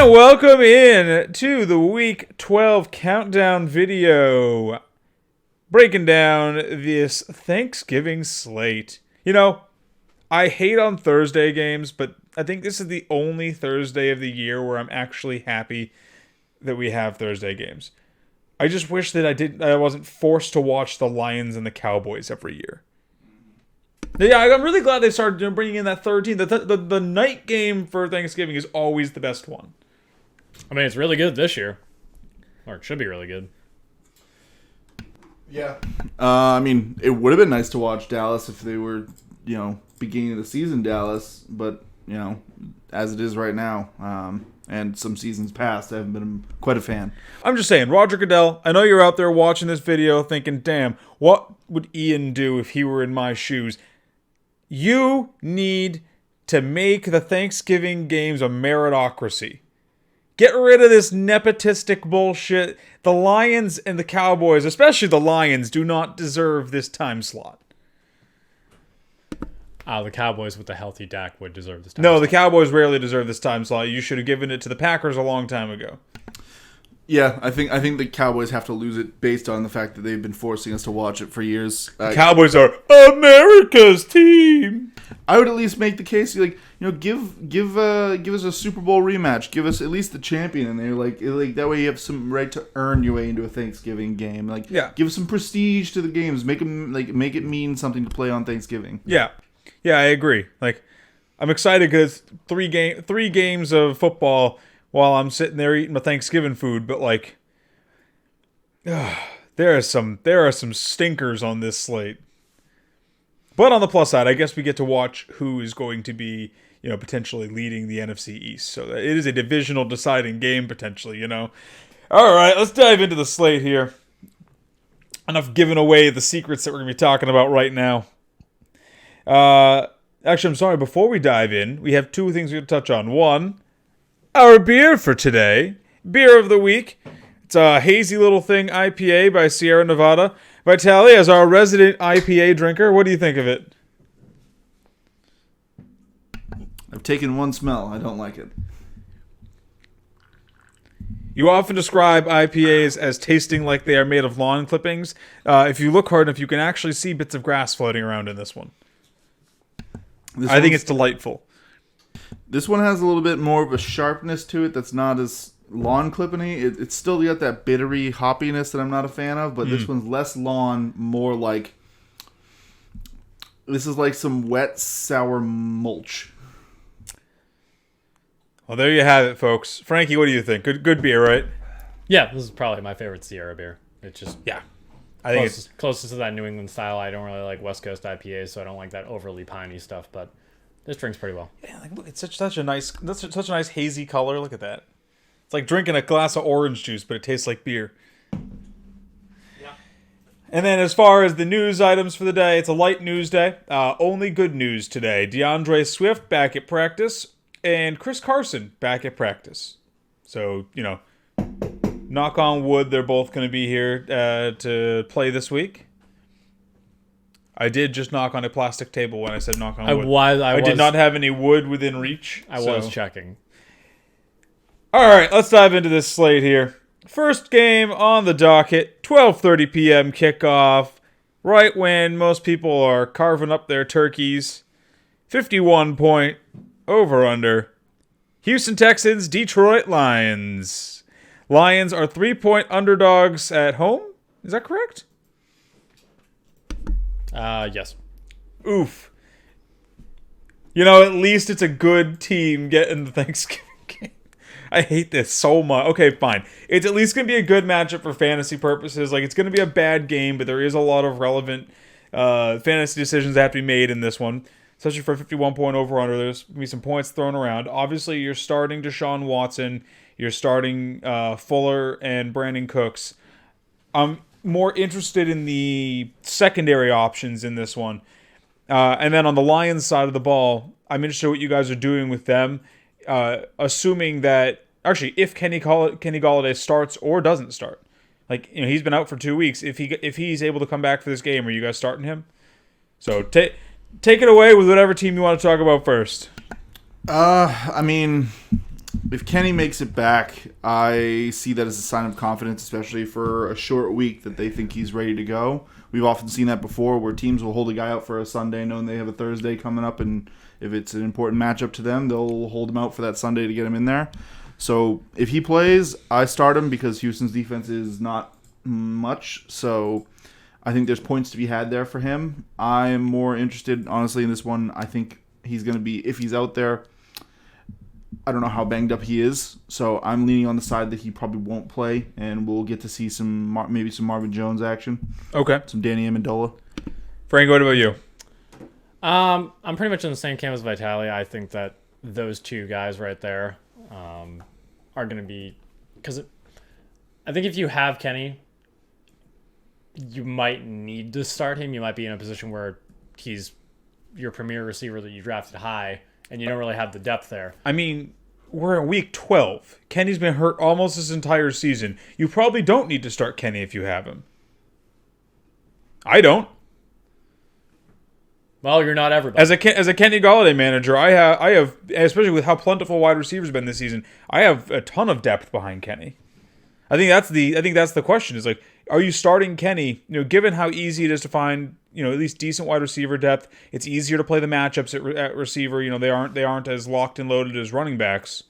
And welcome in to the Week 12 countdown video, breaking down this Thanksgiving slate. You know, I hate on Thursday games, but I think this is the only Thursday of the year where I'm actually happy that we have Thursday games. I just wish that I wasn't forced to watch the Lions and the Cowboys every year. Yeah, I'm really glad they started bringing in that 13. The night game for Thanksgiving is always the best one. I mean, it's really good this year. Or it should be really good. Yeah. I mean, it would have been nice to watch Dallas if they were, beginning of the season Dallas. But, as it is right now, and some seasons past, I haven't been quite a fan. I'm just saying, Roger Goodell, I know you're out there watching this video thinking, damn, what would Ian do if he were in my shoes? You need to make the Thanksgiving games a meritocracy. Get rid of this nepotistic bullshit. The Lions and the Cowboys, especially the Lions, do not deserve this time slot. The Cowboys with the healthy Dak would deserve this time No, slot. the Cowboys rarely deserve this time slot. You should have given it to the Packers a long time ago. Yeah, I think the Cowboys have to lose it based on the fact that they've been forcing us to watch it for years. Cowboys are America's team. I would at least make the case, give us a Super Bowl rematch. Give us at least the champion in there, like that way you have some right to earn your way into a Thanksgiving game. Give some prestige to the games. Make it mean something to play on Thanksgiving. Yeah, I agree. I'm excited because three games of football while I'm sitting there eating my Thanksgiving food, but there are some stinkers on this slate. But on the plus side, I guess we get to watch who is going to be, potentially leading the NFC East. So it is a divisional deciding game potentially, All right, let's dive into the slate here. Enough giving away the secrets that we're going to be talking about right now. Actually, I'm sorry, before we dive in, we have two things we're going to touch on. One, our beer for today. Beer of the week. It's a hazy little thing IPA by Sierra Nevada. Vitaly, as our resident IPA drinker, what do you think of it? I've taken one smell. I don't like it. You often describe IPAs as tasting like they are made of lawn clippings. If you look hard enough, you can actually see bits of grass floating around in this one. I think it's delightful. This one has a little bit more of a sharpness to it that's not as lawn clipping-y. It's still got that bittery hoppiness that I'm not a fan of, but this one's less lawn, more like... This is like some wet, sour mulch. Well, there you have it, folks. Frankie, what do you think? Good beer, right? Yeah, this is probably my favorite Sierra beer. It's just I think it's closest to that New England style. I don't really like West Coast IPAs, so I don't like that overly piney stuff, but this drinks pretty well. Yeah, look, it's such a nice hazy color. Look at that. It's like drinking a glass of orange juice, but it tastes like beer. Yeah. And then as far as the news items for the day, it's a light news day. Only good news today. DeAndre Swift back at practice, and Chris Carson back at practice. So, knock on wood, they're both going to be here to play this week. I did just knock on a plastic table when I said knock on wood. I did not have any wood within reach. I was checking. All right, let's dive into this slate here. First game on the docket, 12:30 p.m. kickoff, right when most people are carving up their turkeys. 51-point over-under. Houston Texans, Detroit Lions. Lions are 3-point underdogs at home. Is that correct? Yes. Oof. At least it's a good team getting the Thanksgiving game. I hate this so much. Okay, fine. It's at least going to be a good matchup for fantasy purposes. It's going to be a bad game, but there is a lot of relevant fantasy decisions that have to be made in this one. Especially for a 51-point over-under. There's going to be some points thrown around. Obviously, you're starting Deshaun Watson. You're starting Fuller and Brandon Cooks. I'm more interested in the secondary options in this one. And then on the Lions side of the ball, I'm interested in what you guys are doing with them. Assuming that, actually, if Kenny Golladay starts or doesn't start. He's been out for 2 weeks. If he's able to come back for this game, are you guys starting him? So take it away with whatever team you want to talk about first. I mean, If Kenny makes it back, I see that as a sign of confidence, especially for a short week that they think he's ready to go. We've often seen that before where teams will hold a guy out for a Sunday knowing they have a Thursday coming up, and if it's an important matchup to them, they'll hold him out for that Sunday to get him in there. So if he plays, I start him because Houston's defense is not much. So I think there's points to be had there for him. I'm more interested, honestly, in this one. I think he's going to be, if he's out there, I don't know how banged up he is. So I'm leaning on the side that he probably won't play, and we'll get to see maybe some Marvin Jones action. Okay. Some Danny Amendola. Frank, what about you? I'm pretty much in the same camp as Vitali. I think that those two guys right there are going to be, because I think if you have Kenny, you might need to start him. You might be in a position where he's your premier receiver that you drafted high, and you don't really have the depth there. I mean, we're in week 12. Kenny's been hurt almost this entire season. You probably don't need to start Kenny if you have him. I don't. Well, you're not everybody. As a Kenny Galladay manager, I have, especially with how plentiful wide receivers have been this season, I have a ton of depth behind Kenny. I think that's the question. Is like, are you starting Kenny? Given how easy it is to find, at least decent wide receiver depth, it's easier to play the matchups at receiver. They aren't as locked and loaded as running backs.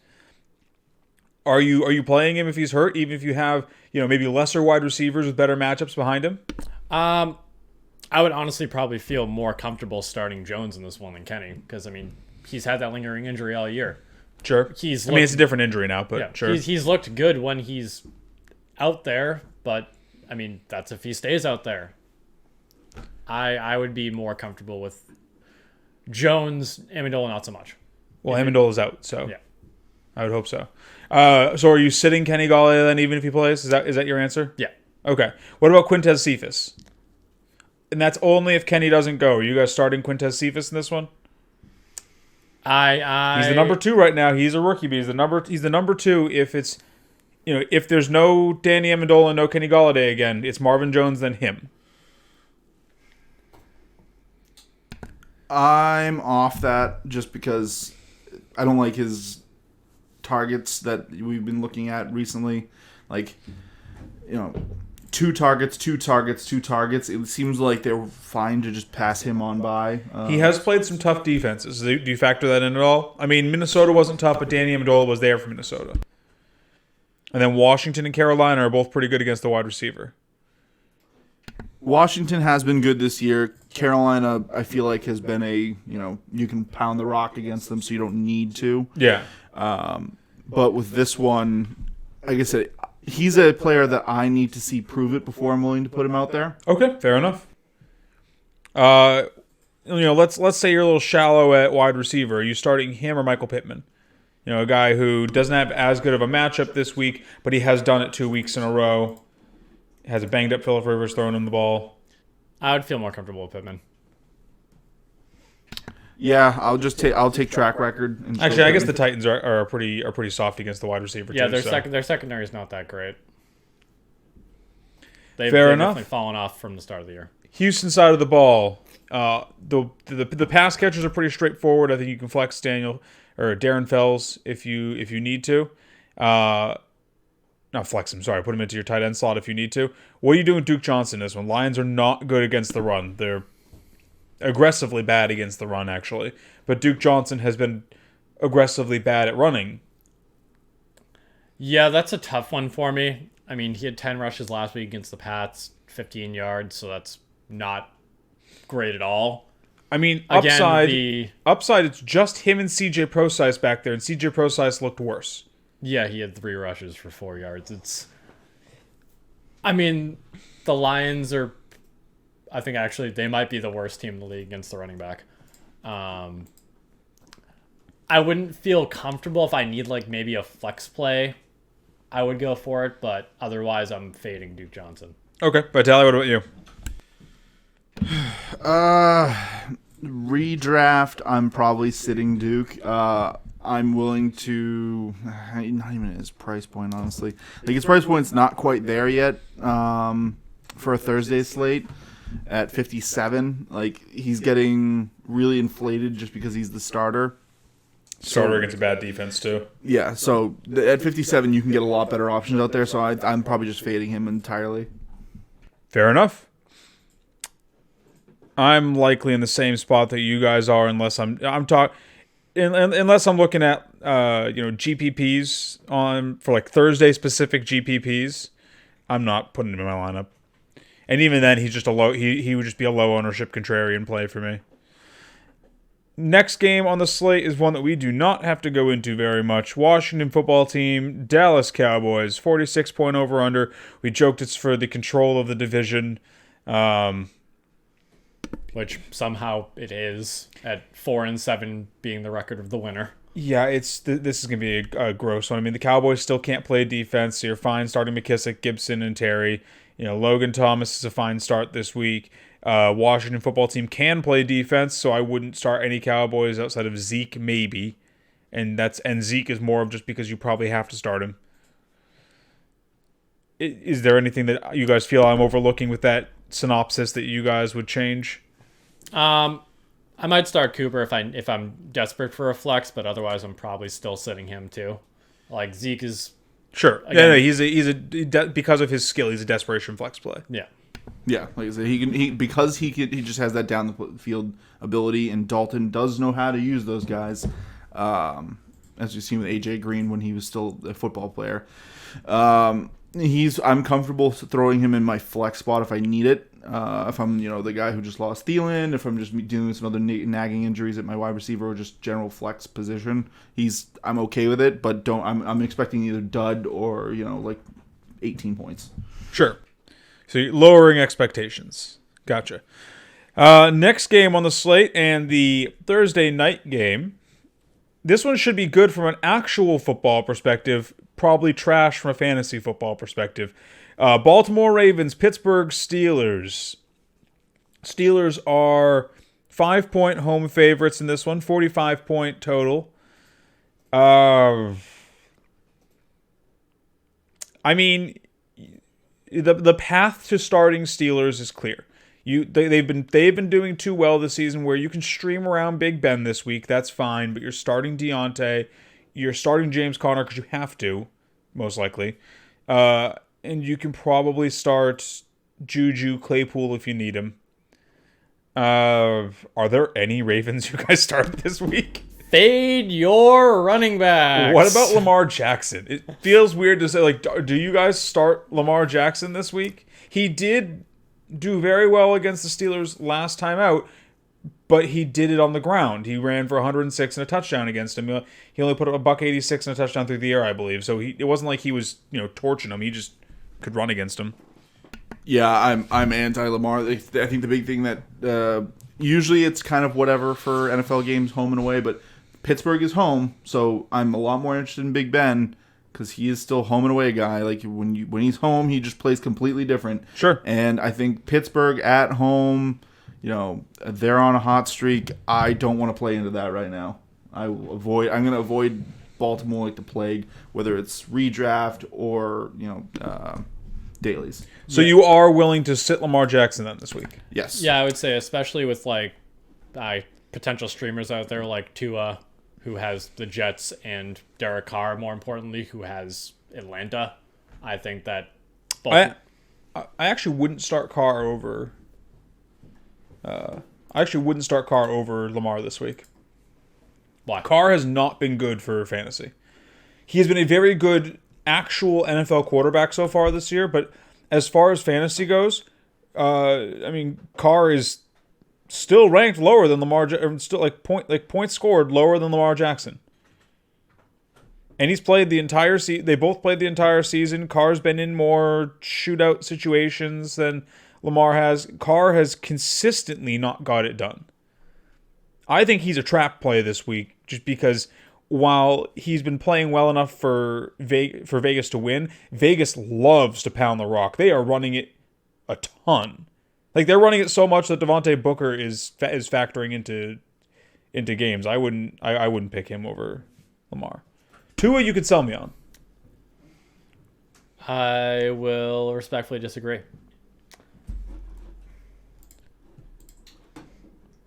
Are you playing him if he's hurt, even if you have maybe lesser wide receivers with better matchups behind him? I would honestly probably feel more comfortable starting Jones in this one than Kenny, because he's had that lingering injury all year. Sure. It's a different injury now, but yeah, sure. He's looked good when he's out there, but that's if he stays out there. I would be more comfortable with Jones. Amendola not so much. Well, Amendola's out, so yeah, I would hope so. So are you sitting Kenny Galladay then, even if he plays? Is that your answer? Yeah. Okay. What about Quintez Cephas? And that's only if Kenny doesn't go. Are you guys starting Quintez Cephas in this one? He's the number 2 right now. He's a rookie, but he's the number 2 if it's if there's no Danny Amendola, no Kenny Galladay again, it's Marvin Jones, then him. I'm off that just because I don't like his targets that we've been looking at recently. 2 targets. It seems like they're fine to just pass him on by. He has played some tough defenses. Do you factor that in at all? Minnesota wasn't tough, but Danny Amendola was there for Minnesota. And then Washington and Carolina are both pretty good against the wide receiver. Washington has been good this year. Carolina, I feel like, has been you can pound the rock against them, so you don't need to. Yeah. But with this one, like I said, he's a player that I need to see prove it before I'm willing to put him out there. Okay, fair enough. Let's say you're a little shallow at wide receiver. Are you starting him or Michael Pittman? A guy who doesn't have as good of a matchup this week, but he has done it 2 weeks in a row. Has a banged up Phillip Rivers throwing him the ball. I would feel more comfortable with Pittman. Yeah, I'll take track record. Actually, I guess the Titans are pretty soft against the wide receiver. Yeah, too, their secondary is not that great. They've enough. Definitely fallen off from the start of the year. Houston side of the ball, the pass catchers are pretty straightforward. I think you can flex Daniel or Darren Fells if you need to. Not flex him, sorry. Put him into your tight end slot if you need to. What are you doing with Duke Johnson in this one? Lions are not good against the run. They're aggressively bad against the run, actually. But Duke Johnson has been aggressively bad at running. Yeah, that's a tough one for me. He had 10 rushes last week against the Pats, 15 yards, so that's not great at all. Upside, it's just him and CJ Procise back there, and CJ Procise looked worse. Yeah, he had 3 rushes for 4 yards. The Lions are, I think actually they might be the worst team in the league against the running back. I wouldn't feel comfortable if I need maybe a flex play. I would go for it, but otherwise I'm fading Duke Johnson. Okay, Vitaly, what about you? Redraft, I'm probably sitting Duke. I'm willing to, not even at his price point, honestly. His price point's not quite there yet for a Thursday slate at 57. He's getting really inflated just because he's the starter. Starter against a bad defense, too. Yeah, so at 57, you can get a lot better options out there, so I'm probably just fading him entirely. Fair enough. I'm likely in the same spot that you guys are, unless unless I'm looking at GPPs for like Thursday specific GPPs. I'm not putting him in my lineup, and even then, he's just a low. He would just be a low ownership contrarian play for me. Next game on the slate is one that we do not have to go into very much. Washington football team, Dallas Cowboys, 46-point over-under. We joked it's for the control of the division. Which somehow it is, at 4-7 being the record of the winner. Yeah, this is going to be a gross one. I mean, the Cowboys still can't play defense, so you're fine starting McKissick, Gibson, and Terry. Logan Thomas is a fine start this week. Washington football team can play defense, so I wouldn't start any Cowboys outside of Zeke, maybe. And Zeke is more of just because you probably have to start him. Is there anything that you guys feel I'm overlooking with that synopsis that you guys would change? I might start Cooper if I'm desperate for a flex, but otherwise I'm probably still sitting him too. Like Zeke is sure. Again, yeah, because of his skill, he's a desperation flex play. Yeah. Yeah, like I said, he just has that down the field ability, and Dalton does know how to use those guys, as you've seen with AJ Green when he was still a football player. I'm comfortable throwing him in my flex spot if I need it. If I'm the guy who just lost Thielen, if I'm just dealing with some other nagging injuries at my wide receiver or just general flex position, I'm okay with it. But I'm expecting either dud or like 18 points. Sure. So you're lowering expectations. Gotcha. Next game on the slate and the Thursday night game. This one should be good from an actual football perspective, probably trash from a fantasy football perspective. Baltimore Ravens, Pittsburgh Steelers. Steelers are 5-point home favorites in this one, 45-point total. I mean, the path to starting Steelers is clear. They've been doing too well this season where you can stream around Big Ben this week. That's fine, but you're starting Deontay, you're starting James Conner because you have to, most likely, and you can probably start Juju Claypool if you need him. Are there any Ravens you guys start this week? Fade your running backs. What about Lamar Jackson? It feels weird to say, like, do you guys start Lamar Jackson this week? He did do very well against the Steelers last time out, but he did it on the ground. He ran for 106 and a touchdown against him. He only put up $186 and a touchdown through the air, I believe. So it wasn't like he was, torching him. He just could run against him. Yeah, I'm anti-Lamar. I think the big thing that usually it's kind of whatever for NFL games, home and away, but Pittsburgh is home, so I'm a lot more interested in Big Ben because he is still home and away guy. Like when he's home, he just plays completely different. Sure. And I think Pittsburgh at home, they're on a hot streak. I don't want to play into that right now. I'm going to avoid Baltimore like the plague, whether it's redraft or dailies. So you are willing to sit Lamar Jackson then this week? Yes. Yeah, I would say especially with potential streamers out there like Tua, who has the Jets, and Derek Carr, more importantly, who has Atlanta. I think that I actually wouldn't start Carr over. Lamar this week. Why? Carr has not been good for fantasy. He has been a very good actual NFL quarterback so far this year, but as far as fantasy goes, Carr is still ranked lower than Lamar. Still points scored lower than Lamar Jackson. And he's played the entire season. They both played the entire season. Carr's been in more shootout situations than Lamar has. Carr has consistently not got it done. I think he's a trap play this week just because while he's been playing well enough for Vegas to win, Vegas loves to pound the rock. They are running it a ton. Like, they're running it so much that Devontae Booker is factoring into games. I wouldn't pick him over Lamar. Tua, you could sell me on. I will respectfully disagree.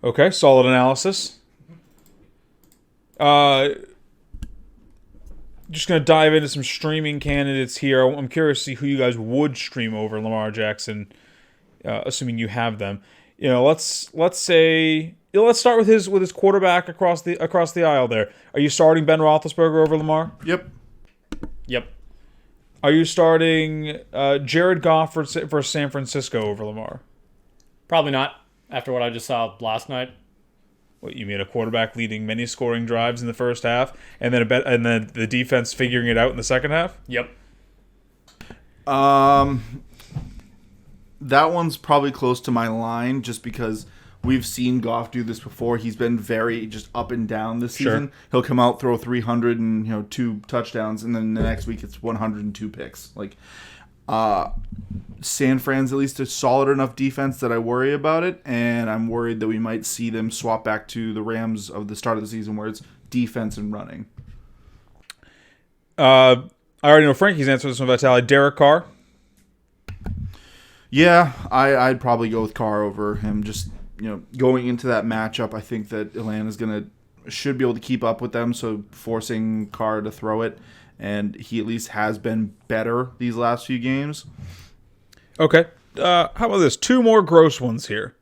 Okay, solid analysis. Just going to dive into some streaming candidates here. I'm curious to see who you guys would stream over Lamar Jackson, assuming you have them. Let's say let's start with his quarterback across the aisle there. Are you starting Ben Roethlisberger over Lamar? Yep. Are you starting Jared Goff for San Francisco over Lamar? Probably not. After what I just saw last night. What, you mean a quarterback leading many scoring drives in the first half, and then the defense figuring it out in the second half? Yep. That one's probably close to my line, just because we've seen Goff do this before. He's been very just up and down this season. Sure. He'll come out, throw 300 and 2 touchdowns, and then the next week it's 102 picks. San Fran's at least a solid enough defense that I worry about it, and I'm worried that we might see them swap back to the Rams of the start of the season, where it's defense and running. I already know Frankie's answer to this one, Vitaly. Derek Carr. Yeah, I'd probably go with Carr over him. Just going into that matchup, I think that Atlanta's should be able to keep up with them. So forcing Carr to throw it, and he at least has been better these last few games. Okay. How about this? 2 more gross ones here.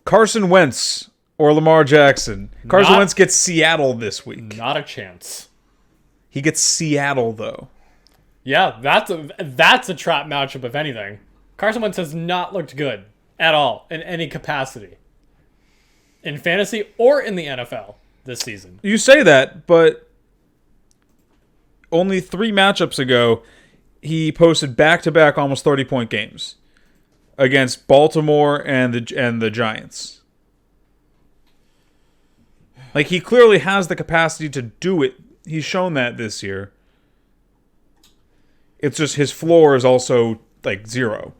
Carson Wentz or Lamar Jackson. Carson Wentz gets Seattle this week. Not a chance. He gets Seattle though. Yeah, that's a trap matchup, if anything. Carson Wentz has not looked good at all in any capacity. In fantasy or in the NFL this season. You say that, but only 3 matchups ago, he posted back-to-back almost 30-point games against Baltimore and the Giants. He clearly has the capacity to do it. He's shown that this year. It's just his floor is also 0.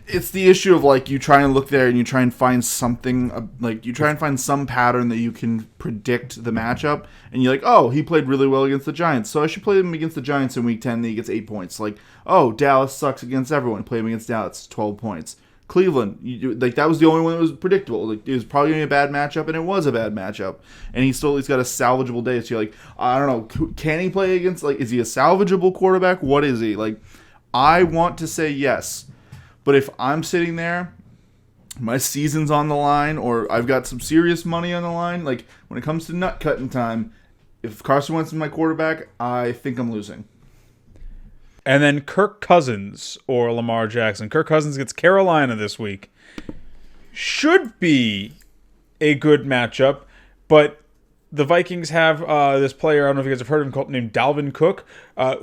It's the issue of you try and look there and you try and find something, you try and find some pattern that you can predict the matchup, and you're like, oh, he played really well against the Giants, so I should play him against the Giants in week 10, and he gets 8 points. Oh, Dallas sucks against everyone, play him against Dallas, 12 points. Cleveland, that was the only one that was predictable. It was probably going to be a bad matchup, and it was a bad matchup. And he's got a salvageable day. So you're I don't know, can he play against, is he a salvageable quarterback? What is he? I want to say yes. But if I'm sitting there, my season's on the line, or I've got some serious money on the line, when it comes to nut cutting time, if Carson Wentz is my quarterback, I think I'm losing. And then Kirk Cousins or Lamar Jackson. Kirk Cousins gets Carolina this week. Should be a good matchup, but the Vikings have this player, I don't know if you guys have heard of him, named Dalvin Cook,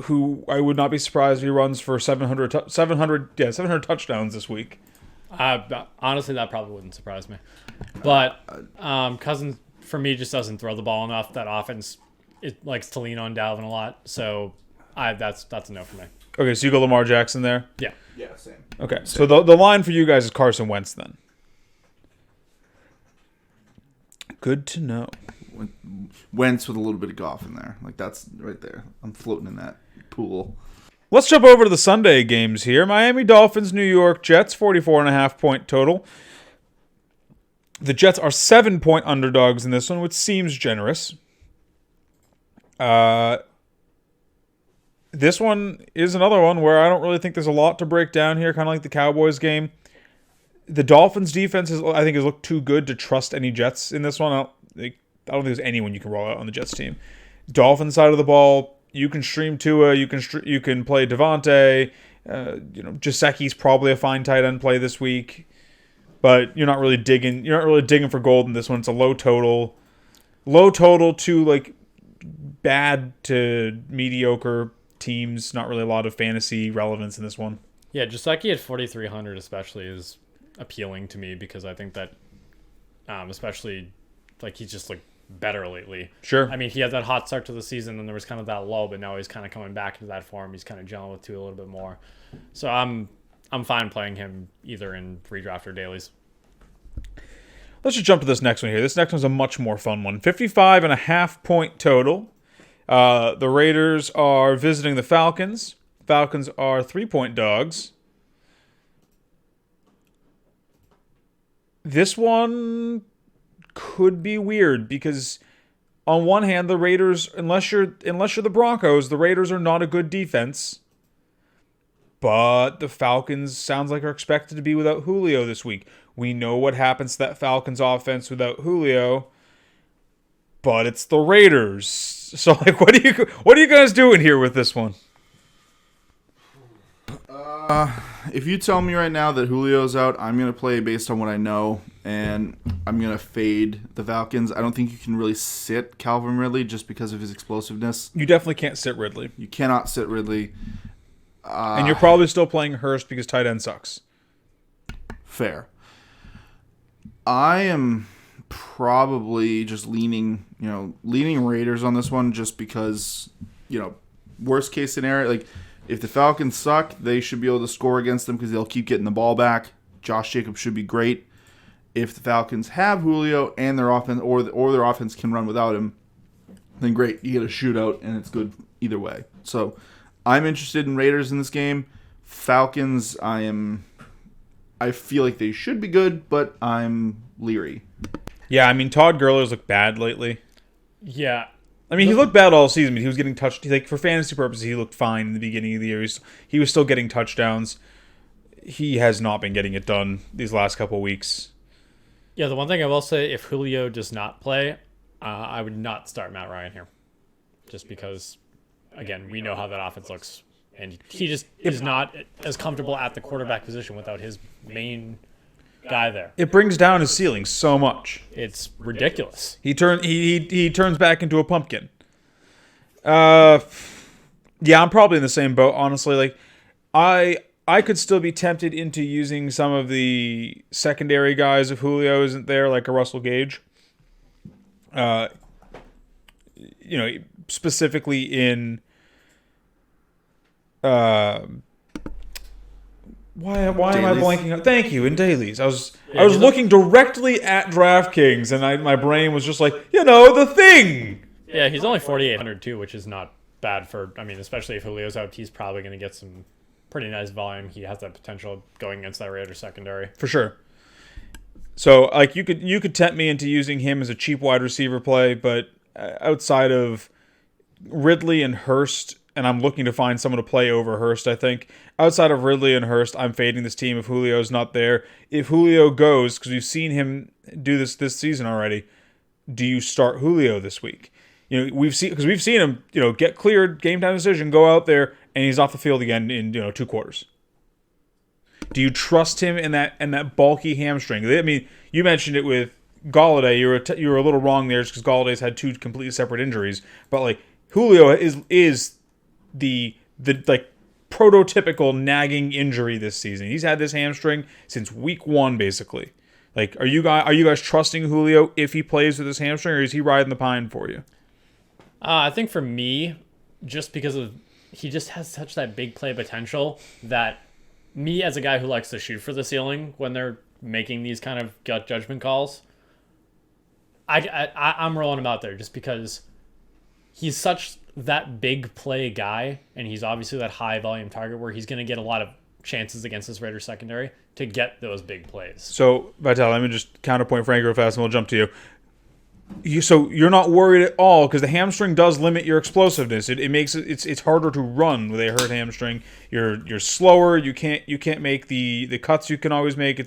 who I would not be surprised if he runs for 700 touchdowns this week. Honestly, that probably wouldn't surprise me. But Cousins, for me, just doesn't throw the ball enough. That offense, it likes to lean on Dalvin a lot, so that's a no for me. Okay, so you go Lamar Jackson there? Yeah. Yeah, same. Okay, so the line for you guys is Carson Wentz then. Good to know. Wentz with a little bit of Goff in there. That's right there. I'm floating in that pool. Let's jump over to the Sunday games here. Miami Dolphins, New York Jets, 44.5 point total. The Jets are 7-point underdogs in this one, which seems generous. This one is another one where I don't really think there's a lot to break down here, kind of like the Cowboys game. The Dolphins' defense, has looked too good to trust any Jets in this one. I don't think there's anyone you can roll out on the Jets team. Dolphins side of the ball, you can stream Tua, you can play Devontae. Gesicki's probably a fine tight end play this week, but you're not really digging for gold in this one. It's a low total to bad to mediocre teams. Not really a lot of fantasy relevance in this one. Yeah, Gesicki at 4,300 especially is appealing to me, because I think that especially he's just looked better lately. Sure. I mean, he had that hot start to the season, and there was kind of that lull, but now he's kind of coming back into that form. He's kind of gelling with Tua a little bit more. So I'm fine playing him either in redraft or dailies. Let's just jump to this next one here. This next one's a much more fun one. 55.5 point total. The Raiders are visiting the Falcons. Falcons are 3-point dogs. This one could be weird because on one hand, the Raiders, unless you're the Broncos, the Raiders are not a good defense. But the Falcons sounds like are expected to be without Julio this week. We know what happens to that Falcons offense without Julio. But it's the Raiders. So like what are you guys doing here with this one? If you tell me right now that Julio's out, I'm going to play based on what I know, and I'm going to fade the Falcons. I don't think you can really sit Calvin Ridley just because of his explosiveness. You definitely can't sit Ridley. You cannot sit Ridley. And you're probably still playing Hurst because tight end sucks. Fair. I am probably just leaning Raiders on this one just because, worst case scenario, like if the Falcons suck, they should be able to score against them because they'll keep getting the ball back. Josh Jacobs should be great. If the Falcons have Julio and their offense or their offense can run without him, then great, you get a shootout and it's good either way. So I'm interested in Raiders in this game. Falcons, I feel like they should be good, but I'm leery. Yeah, I mean, Todd Gurley's looked bad lately. Yeah. I mean, he looked bad all season, but he was getting touched. Like, for fantasy purposes, he looked fine in the beginning of the year. He was still getting touchdowns. He has not been getting it done these last couple weeks. Yeah, the one thing I will say, if Julio does not play, I would not start Matt Ryan here. Just because, again, we know how that offense looks. And he just is not as comfortable at the quarterback position without his main guy there. It brings down his ceiling so much. It's ridiculous. He turns back into a pumpkin. Yeah, I'm probably in the same boat, honestly. Like, I could still be tempted into using some of the secondary guys if Julio isn't there, like a Russell Gage. Specifically in why am I blanking out? Thank you, in dailies. I was looking directly at DraftKings, and my brain was just like, the thing. Yeah, he's only 4,800 too, which is not bad for. I mean, especially if Julio's out, he's probably going to get some pretty nice volume. He has that potential going against that Raiders secondary for sure. So, like, you could tempt me into using him as a cheap wide receiver play, but outside of Ridley and Hurst. And I'm looking to find someone to play over Hurst, I think. Outside of Ridley and Hurst, I'm fading this team if Julio's not there. If Julio goes, because we've seen him do this season already, do you start Julio this week? We've seen him, get cleared, game time decision, go out there, and he's off the field again in 2 quarters. Do you trust him in that bulky hamstring? I mean, you mentioned it with Golladay. You were a little wrong there, just because Galladay's had 2 completely separate injuries. But like Julio is the like prototypical nagging injury this season. He's had this hamstring since week 1, basically. Like, are you guys trusting Julio if he plays with his hamstring, or is he riding the pine for you? I think for me, just because he just has such that big play potential that me as a guy who likes to shoot for the ceiling when they're making these kind of gut judgment calls, I'm rolling him out there just because he's such that big play guy, and he's obviously that high volume target where he's going to get a lot of chances against this Raiders secondary to get those big plays. So, Vital, let me just counterpoint Frank real fast, and we'll jump to you. So you're not worried at all because the hamstring does limit your explosiveness. It makes it's harder to run with a hurt hamstring. You're slower. You can't make the cuts you can always make.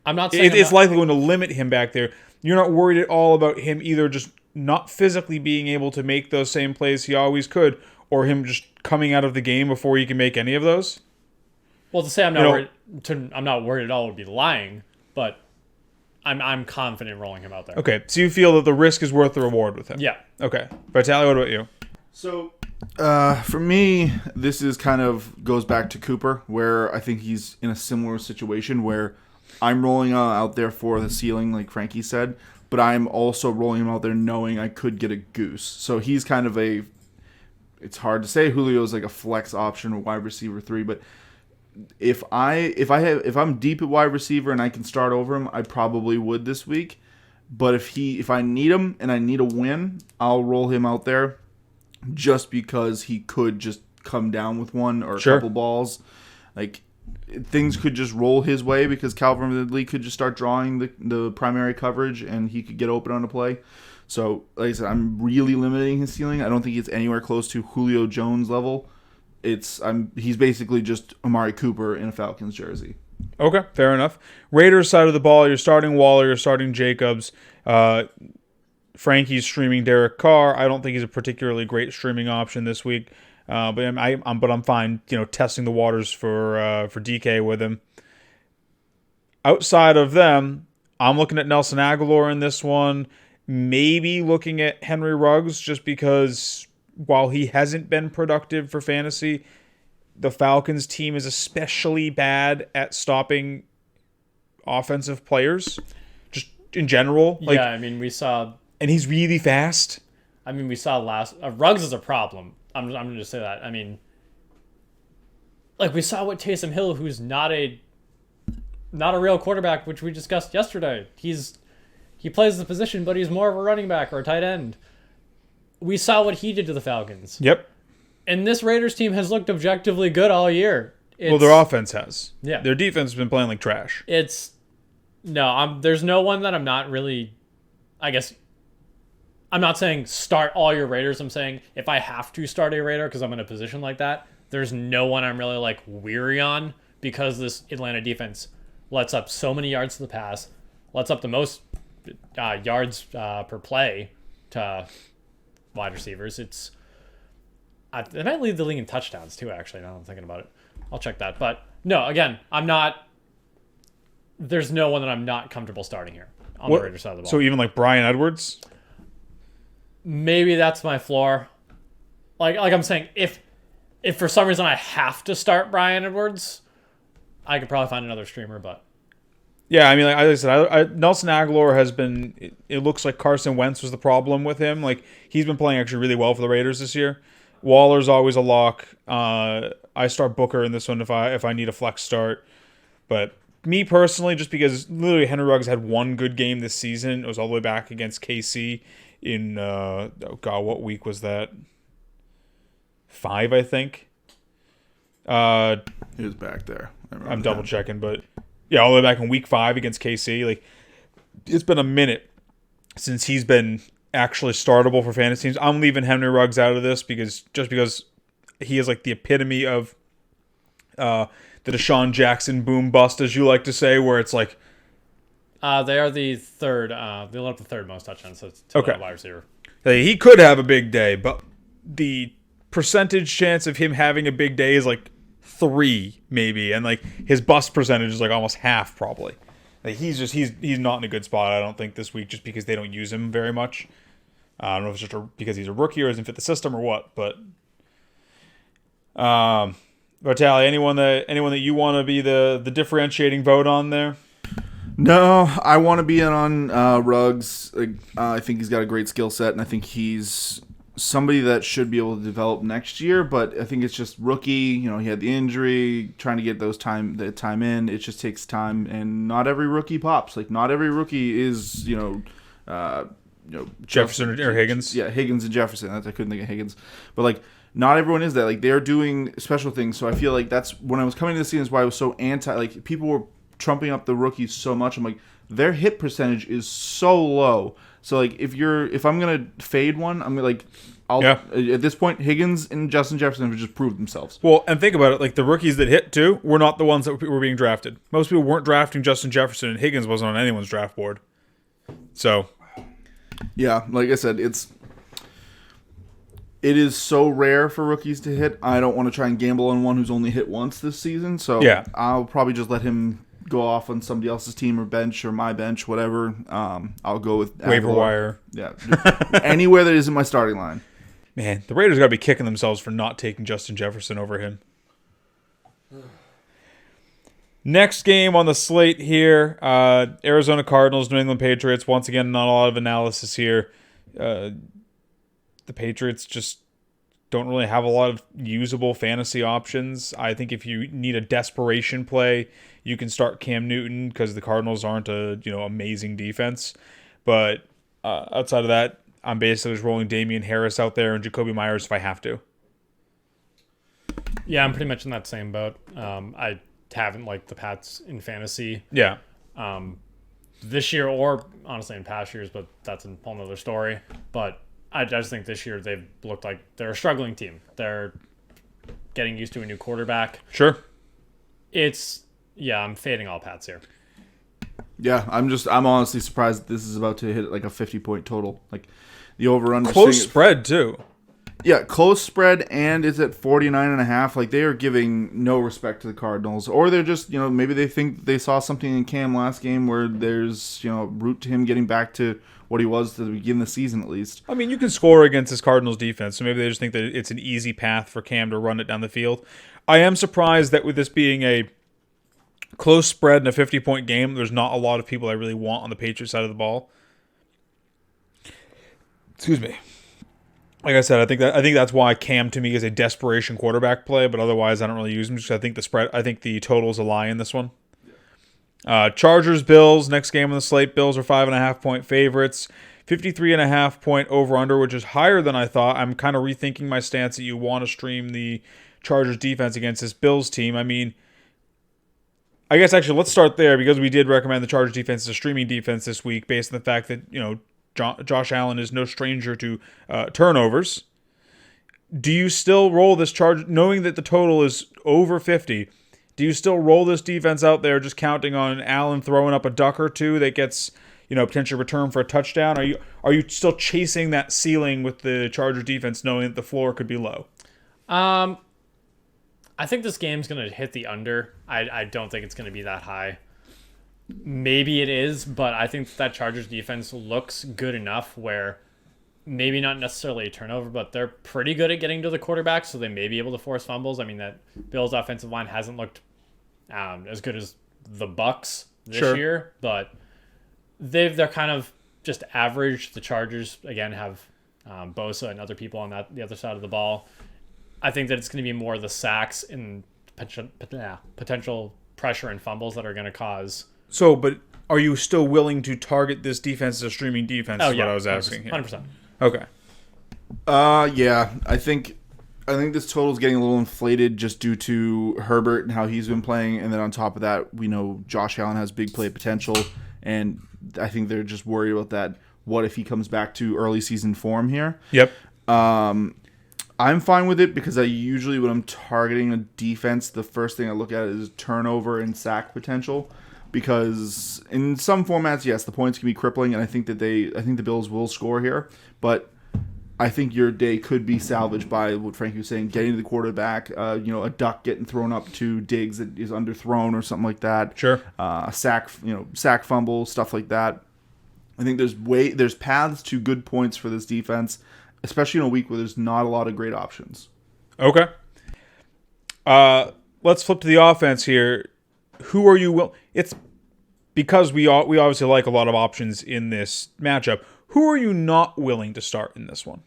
I'm not saying it's likely going to limit him back there. You're not worried at all about him either just not physically being able to make those same plays he always could, or him just coming out of the game before he can make any of those. Well, to say I'm not worried at all would be lying, but I'm confident rolling him out there. Okay, so you feel that the risk is worth the reward with him? Yeah. Okay, Vitaly, what about you? So, for me, this is kind of goes back to Cooper, where I think he's in a similar situation where I'm rolling out there for the ceiling, like Frankie said, but I'm also rolling him out there knowing I could get a goose. So he's kind of it's hard to say Julio's like a flex option or wide receiver 3, but if I'm deep at wide receiver and I can start over him, I probably would this week. But if I need him and I need a win, I'll roll him out there just because he could just come down with one or a couple balls. Like, things could just roll his way because Calvin Ridley could just start drawing the primary coverage and he could get open on a play. So, like I said, I'm really limiting his ceiling. I don't think it's anywhere close to Julio Jones level. He's basically just Amari Cooper in a Falcons jersey. Okay, fair enough. Raiders side of the ball, you're starting Waller, you're starting Jacobs. Frankie's streaming Derek Carr. I don't think he's a particularly great streaming option this week, but I'm fine, testing the waters for DK with him. Outside of them, I'm looking at Nelson Aguilar in this one. Maybe looking at Henry Ruggs just because while he hasn't been productive for fantasy, the Falcons team is especially bad at stopping offensive players, just in general. We saw... And he's really fast. We saw Ruggs is a problem. I'm going to just say that. We saw what Taysom Hill, who's not a real quarterback, which we discussed yesterday. He plays the position, but he's more of a running back or a tight end. We saw what he did to the Falcons. Yep. And this Raiders team has looked objectively good all year. Their offense has. Yeah. Their defense has been playing like trash. There's no one that I'm not really, I guess, I'm not saying start all your Raiders. I'm saying if I have to start a Raider because I'm in a position like that, there's no one I'm really weary on because this Atlanta defense lets up so many yards to the pass, lets up the most yards per play to wide receivers. It might lead the league in touchdowns too, actually, now that I'm thinking about it. I'll check that. But no, again, there's no one that I'm not comfortable starting here on the Raiders side of the ball. So even Brian Edwards? Maybe that's my floor. Like I'm saying, if for some reason I have to start Brian Edwards, I could probably find another streamer, but... Yeah, like I said, Nelson Aguilar has been... It looks like Carson Wentz was the problem with him. He's been playing actually really well for the Raiders this year. Waller's always a lock. I start Booker in this one if I need a flex start. But me personally, just because literally Henry Ruggs had one good game this season. It was all the way back against KC in... what week was that? 5, I think. He was back there. I'm double checking, but yeah, all the way back in week 5 against KC. It's been a minute since he's been actually startable for fantasy teams. I'm leaving Henry Ruggs out of this because he is the epitome of the Deshaun Jackson boom bust, as you like to say, where it's they are the third. They let up the third most touchdowns. So it's wide receiver. He could have a big day, but the percentage chance of him having a big day is 3 maybe, and his bust percentage is almost half probably. He's not in a good spot, I don't think, this week, just because they don't use him very much. I don't know if it's just because he's a rookie or doesn't fit the system or what, but Vitali, anyone that you want to be the differentiating vote on there? No, I want to be in on Ruggs. I think he's got a great skill set, and I think he's somebody that should be able to develop next year, but I think it's just rookie. He had the injury, trying to get the time in. It just takes time, and not every rookie pops. Not every rookie is Jefferson or Higgins. Yeah, Higgins and Jefferson. I couldn't think of Higgins, but not everyone is that. They're doing special things. So I feel that's when I was coming to the season is why I was so anti. People were trumping up the rookies so much. I'm their hit percentage is so low. So if I'm gonna fade one, I'm gonna at this point, Higgins and Justin Jefferson have just proved themselves. Well, and think about it, the rookies that hit too were not the ones that were being drafted. Most people weren't drafting Justin Jefferson, and Higgins wasn't on anyone's draft board. So, yeah, like I said, it is so rare for rookies to hit. I don't want to try and gamble on one who's only hit once this season. So yeah. I'll probably just let him go off on somebody else's team or bench or my bench, whatever. I'll go with waiver wire. Yeah, anywhere that isn't my starting line. Man, the Raiders got to be kicking themselves for not taking Justin Jefferson over him. Next game on the slate here, Arizona Cardinals, New England Patriots. Once again, not a lot of analysis here. The Patriots just don't really have a lot of usable fantasy options. I think if you need a desperation play, you can start Cam Newton because the Cardinals aren't a amazing defense. But outside of that, I'm basically just rolling Damian Harris out there and Jacoby Myers if I have to. Yeah, I'm pretty much in that same boat. I haven't liked the Pats in fantasy. Yeah. this year or honestly in past years, but that's a whole nother story. But I just think this year they've looked like they're a struggling team. They're getting used to a new quarterback. Sure. I'm fading all Pats here. Yeah, I'm honestly surprised that this is about to hit like a 50-point total. Like the over-under. Close spread, too. Yeah, close spread, and it's at 49.5. Like, they are giving no respect to the Cardinals. Or they're just, maybe they think they saw something in Cam last game where there's, root to him getting back to what he was to the beginning of the season, at least. I mean, you can score against this Cardinals defense, so maybe they just think that it's an easy path for Cam to run it down the field. I am surprised that with this being a close spread and a 50-point game, there's not a lot of people I really want on the Patriots side of the ball. Excuse me. Like I said, I think that's why Cam to me is a desperation quarterback play, but otherwise I don't really use him because I think the total's a lie in this one. Chargers, Bills, next game on the slate. Bills are 5.5-point favorites. 53.5-point over-under, which is higher than I thought. I'm kind of rethinking my stance that you want to stream the Chargers defense against this Bills team. I mean, I guess actually let's start there because we did recommend the Chargers defense as a streaming defense this week based on the fact that, Josh Allen is no stranger to turnovers. Do you still roll this charge, knowing that the total is over 50? Do you still roll this defense out there, just counting on Allen throwing up a duck or two that gets, potential return for a touchdown? Are you still chasing that ceiling with the Chargers defense, knowing that the floor could be low? I think this game's gonna hit the under. I don't think it's gonna be that high. Maybe it is, but I think that Chargers defense looks good enough where maybe not necessarily a turnover, but they're pretty good at getting to the quarterback, so they may be able to force fumbles. I mean, that Bills offensive line hasn't looked as good as the Bucks this year, but they're kind of just average. The Chargers, again, have Bosa and other people on the other side of the ball. I think that it's going to be more the sacks and potential pressure and fumbles that are going to cause. So, but are you still willing to target this defense as a streaming defense? Is what I was asking. 100%. Okay. Yeah. I think this total is getting a little inflated just due to Herbert and how he's been playing, and then on top of that, we know Josh Allen has big play potential, and I think they're just worried about that. What if he comes back to early season form here? Yep. I'm fine with it because I usually, when I'm targeting a defense, the first thing I look at is turnover and sack potential. Because in some formats, yes, the points can be crippling, and I think the Bills will score here. But I think your day could be salvaged by what Frankie was saying, getting to the quarterback, a duck getting thrown up to Diggs that is underthrown or something like that. Sure. A sack fumble, stuff like that. I think there's paths to good points for this defense, especially in a week where there's not a lot of great options. Okay. Let's flip to the offense here. Who are you it's because we obviously like a lot of options in this matchup. Who are you not willing to start in this one?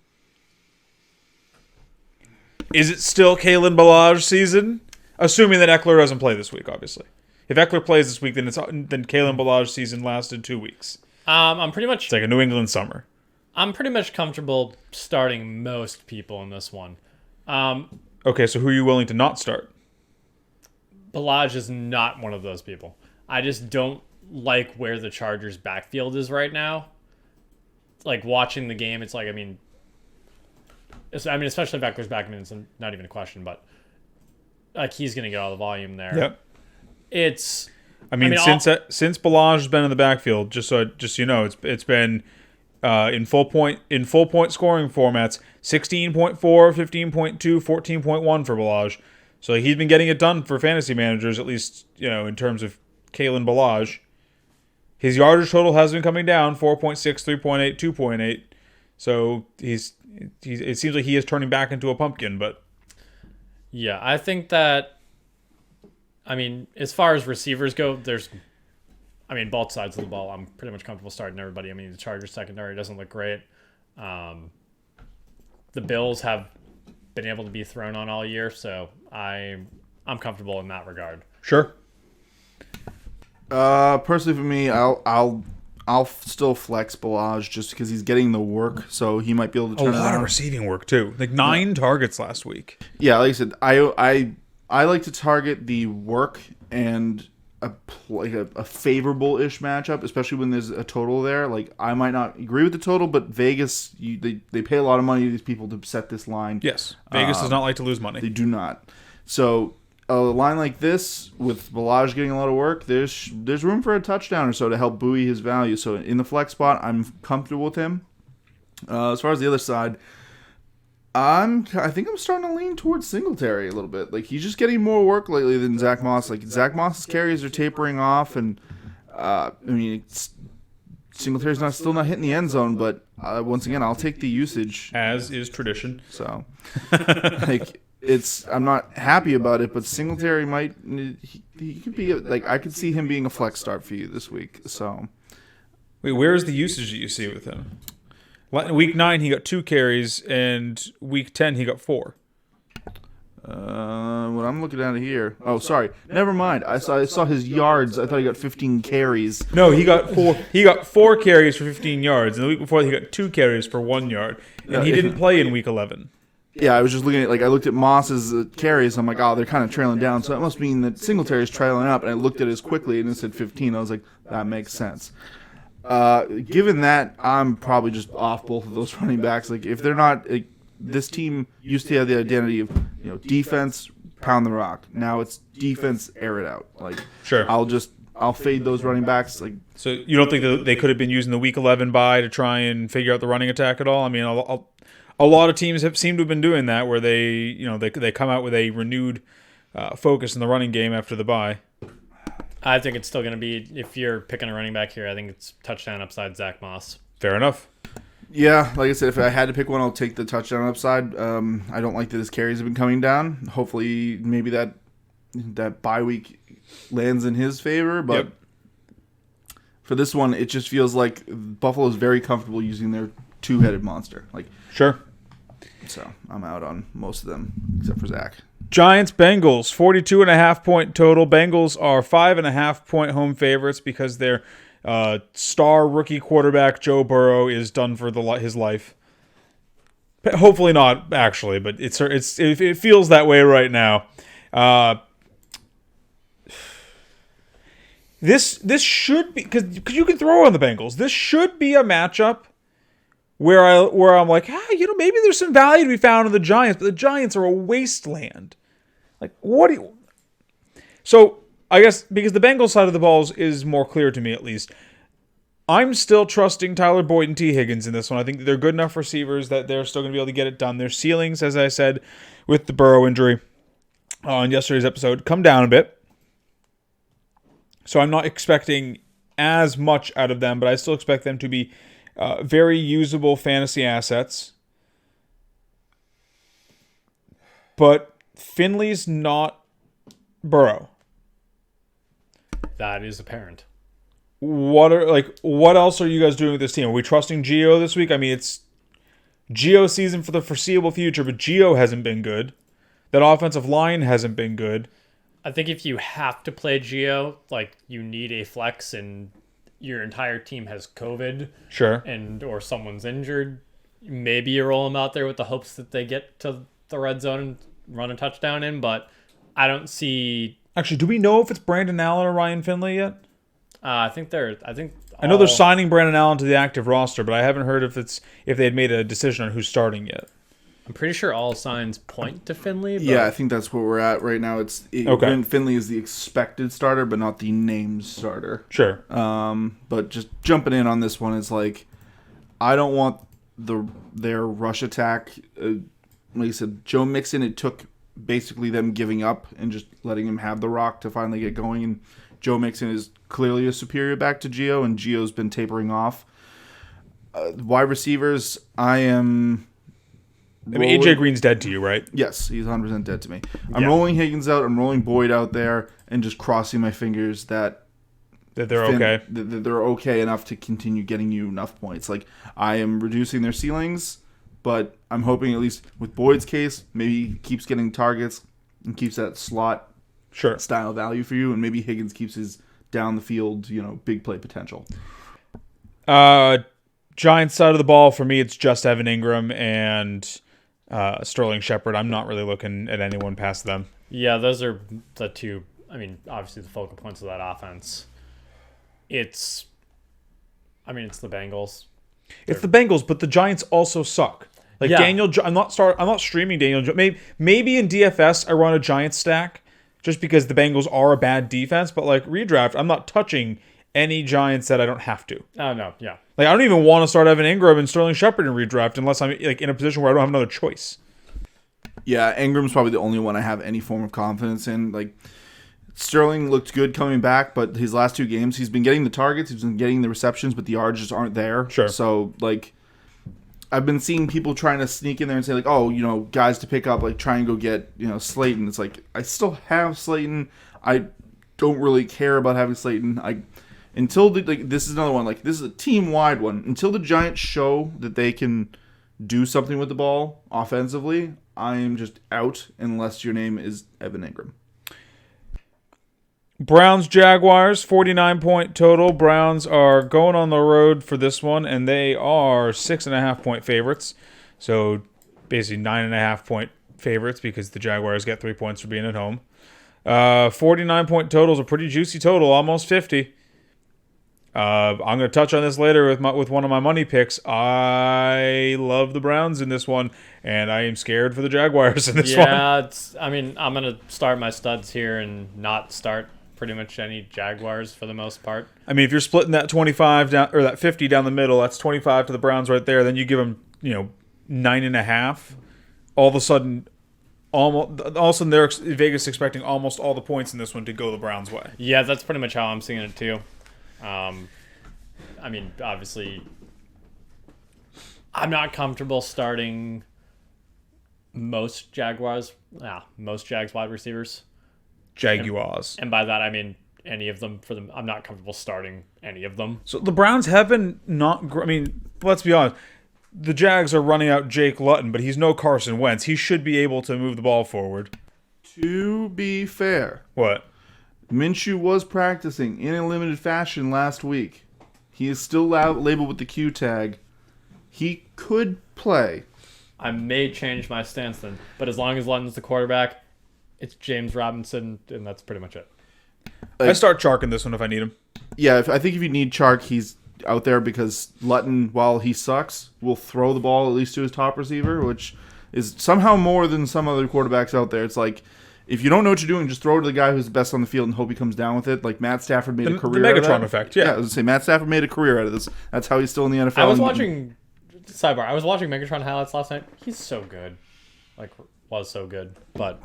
Is it still Kalen Ballage season? Assuming that Eckler doesn't play this week, obviously. If Eckler plays this week, then Kalen Ballage season lasted 2 weeks. It's like a New England summer. I'm pretty much comfortable starting most people in this one. Okay, so who are you willing to not start? Ballage is not one of those people. I just don't like where the Chargers' backfield is right now. Like, watching the game, it's like, especially if Eckler's back, it's not even a question, but like, he's going to get all the volume there. Yep. Since Ballage has been in the backfield, just so you know, it's been in full point scoring formats, 16.4, 15.2, 14.1 for Ballage. So he's been getting it done for fantasy managers, at least, in terms of Kalen Ballage. His yardage total has been coming down, 4.6, 3.8, 2.8. So it seems like he is turning back into a pumpkin, but... Yeah, I think that, as far as receivers go, there's, both sides of the ball, I'm pretty much comfortable starting everybody. The Chargers secondary doesn't look great. The Bills have been able to be thrown on all year, so I'm comfortable in that regard. Sure. Personally, for me, I'll still flex Ballage just because he's getting the work, so he might be able to turn a lot around. of receiving work too, like 9 targets last week. Yeah, like I said, I like to target the work, and a favorable-ish matchup, especially when there's a total there. Like, I might not agree with the total, but Vegas, they pay a lot of money to these people to set this line. Yes. Vegas does not like to lose money. They do not. So a line like this, with Balaj getting a lot of work, there's room for a touchdown or so to help buoy his value. So in the flex spot, I'm comfortable with him. As far as the other side, I think I'm starting to lean towards Singletary a little bit. Like, he's just getting more work lately than Zach Moss. Like, Zach Moss's carries are tapering off, and Singletary's still not hitting the end zone. But once again, I'll take the usage, as is tradition. So, like, I'm not happy about it, but Singletary he could be I could see him being a flex start for you this week. So, wait, where's the usage that you see with him? Week 9, he got 2 carries, and week 10, he got 4. What I'm looking at here. Oh, sorry. Never mind. I saw his yards. I thought he got 15 carries. No, he got 4. He got 4 carries for 15 yards, and the week before he got 2 carries for 1 yard, and he didn't play in week 11. Yeah, I was just looking at I looked at Moss's carries. I'm like, oh, they're kind of trailing down, so that must mean that Singletary's trailing up. And I looked at it as quickly, and it said 15. I was like, that makes sense. Given that, I'm probably just off both of those running backs. Like, if they're not, this team used to have the identity of, defense, pound the rock. Now it's defense, air it out. Like, sure, I'll fade those running backs. Like, so you don't think that they could have been using the week 11 bye to try and figure out the running attack at all? I mean, a lot of teams seem to have been doing that, where they come out with a renewed focus in the running game after the bye. I think it's still going to be, if you're picking a running back here, I think it's touchdown upside Zach Moss. Fair enough. Yeah, like I said, if I had to pick one, I'll take the touchdown upside. I don't like that his carries have been coming down. Hopefully, maybe that bye week lands in his favor. But for this one, it just feels like Buffalo is very comfortable using their two-headed monster. Like, sure. So I'm out on most of them, except for Zach. Giants, Bengals, 42.5 point total. Bengals are 5.5 point home favorites because their star rookie quarterback Joe Burrow is done for his life. Hopefully not, actually, but it feels that way right now. This should be, because you can throw on the Bengals. This should be a matchup where I'm like, maybe there's some value to be found in the Giants, but the Giants are a wasteland. Like, what do you... So, I guess, because the Bengals side of the ball is more clear to me, at least, I'm still trusting Tyler Boyd and T. Higgins in this one. I think they're good enough receivers that they're still going to be able to get it done. Their ceilings, as I said, with the Burrow injury on yesterday's episode, come down a bit. So I'm not expecting as much out of them, but I still expect them to be very usable fantasy assets. But Finley's not Burrow. That is apparent. What else are you guys doing with this team? Are we trusting Gio this week? I mean, it's Gio season for the foreseeable future, but Gio hasn't been good. That offensive line hasn't been good. I think if you have to play Gio, you need a flex and your entire team has COVID, sure, or someone's injured, maybe you roll them out there with the hopes that they get to the red zone and run a touchdown in, but I don't see... Actually, do we know if it's Brandon Allen or Ryan Finley yet? I know they're signing Brandon Allen to the active roster, but I haven't heard if they had made a decision on who's starting yet. I'm pretty sure all signs point to Finley. But... Yeah, I think that's where we're at right now. Okay. Finley is the expected starter, but not the named starter. Sure. But just jumping in on this one, it's like, I don't want their rush attack. Like I said, Joe Mixon, it took basically them giving up and just letting him have the rock to finally get going. And Joe Mixon is clearly a superior back to Gio, and Gio's been tapering off. Wide receivers, I mean, AJ Green's dead to you, right? Yes, he's 100% dead to me. I'm rolling Higgins out. I'm rolling Boyd out there, and just crossing my fingers that they're okay. That they're okay enough to continue getting you enough points. Like, I am reducing their ceilings, but I'm hoping, at least with Boyd's case, maybe he keeps getting targets and keeps that slot style value for you, and maybe Higgins keeps his down the field, big play potential. Giants side of the ball, for me, it's just Evan Ingram and Sterling Shepard. I'm not really looking at anyone past them. Yeah, those are the two obviously the focal points of that offense. It's the Bengals. It's the Bengals, but the Giants also suck. Like I'm not streaming Daniel. Maybe in DFS I run a Giants stack just because the Bengals are a bad defense. But like redraft, I'm not touching any Giants that I don't have to. Oh no, yeah. Like I don't even want to start Evan Ingram and Sterling Shepard in redraft unless I'm like in a position where I don't have another choice. Yeah, Ingram's probably the only one I have any form of confidence in. Like Sterling looked good coming back, but his last 2 games, he's been getting the targets, he's been getting the receptions, but the yards just aren't there. Sure. So, like, I've been seeing people trying to sneak in there and say, like, oh, guys to pick up, like, try and go get, Slayton. It's like, I still have Slayton. I don't really care about having Slayton. This is another one. Like, this is a team-wide one. Until the Giants show that they can do something with the ball offensively, I am just out unless your name is Evan Ingram. Browns Jaguars 49-point total. Browns are going on the road for this one, and they are 6.5-point favorites. So basically 9.5-point favorites because the Jaguars get 3 points for being at home. 49-point total is a pretty juicy total, almost 50. I'm going to touch on this later with one of my money picks. I love the Browns in this one, and I am scared for the Jaguars in this one. Yeah, I'm going to start my studs here and not start pretty much any Jaguars for the most part. I mean, if you're splitting that 25 down or that 50 down the middle, that's 25 to the Browns right there. Then you give them, 9.5. All of a sudden, they're Vegas expecting almost all the points in this one to go the Browns' way. Yeah, that's pretty much how I'm seeing it too. Obviously, I'm not comfortable starting most Jags wide receivers. Jaguars. And by that, I mean any of them for them. I'm not comfortable starting any of them. So the Browns have been let's be honest. The Jags are running out Jake Luton, but he's no Carson Wentz. He should be able to move the ball forward. To be fair. What? Minshew was practicing in a limited fashion last week. He is still labeled with the Q tag. He could play. I may change my stance then, but as long as Lutton's the quarterback, it's James Robinson, and that's pretty much it. I start Chark in this one if I need him. Yeah, I think if you need Chark, he's out there because Luton, while he sucks, will throw the ball at least to his top receiver, which is somehow more than some other quarterbacks out there. It's like, if you don't know what you're doing, just throw it to the guy who's the best on the field and hope he comes down with it. Like Matt Stafford made a career out of that. The Megatron effect, yeah. I was going to say, Matt Stafford made a career out of this. That's how he's still in the NFL. I was watching Megatron highlights last night. He's so good. Was so good. But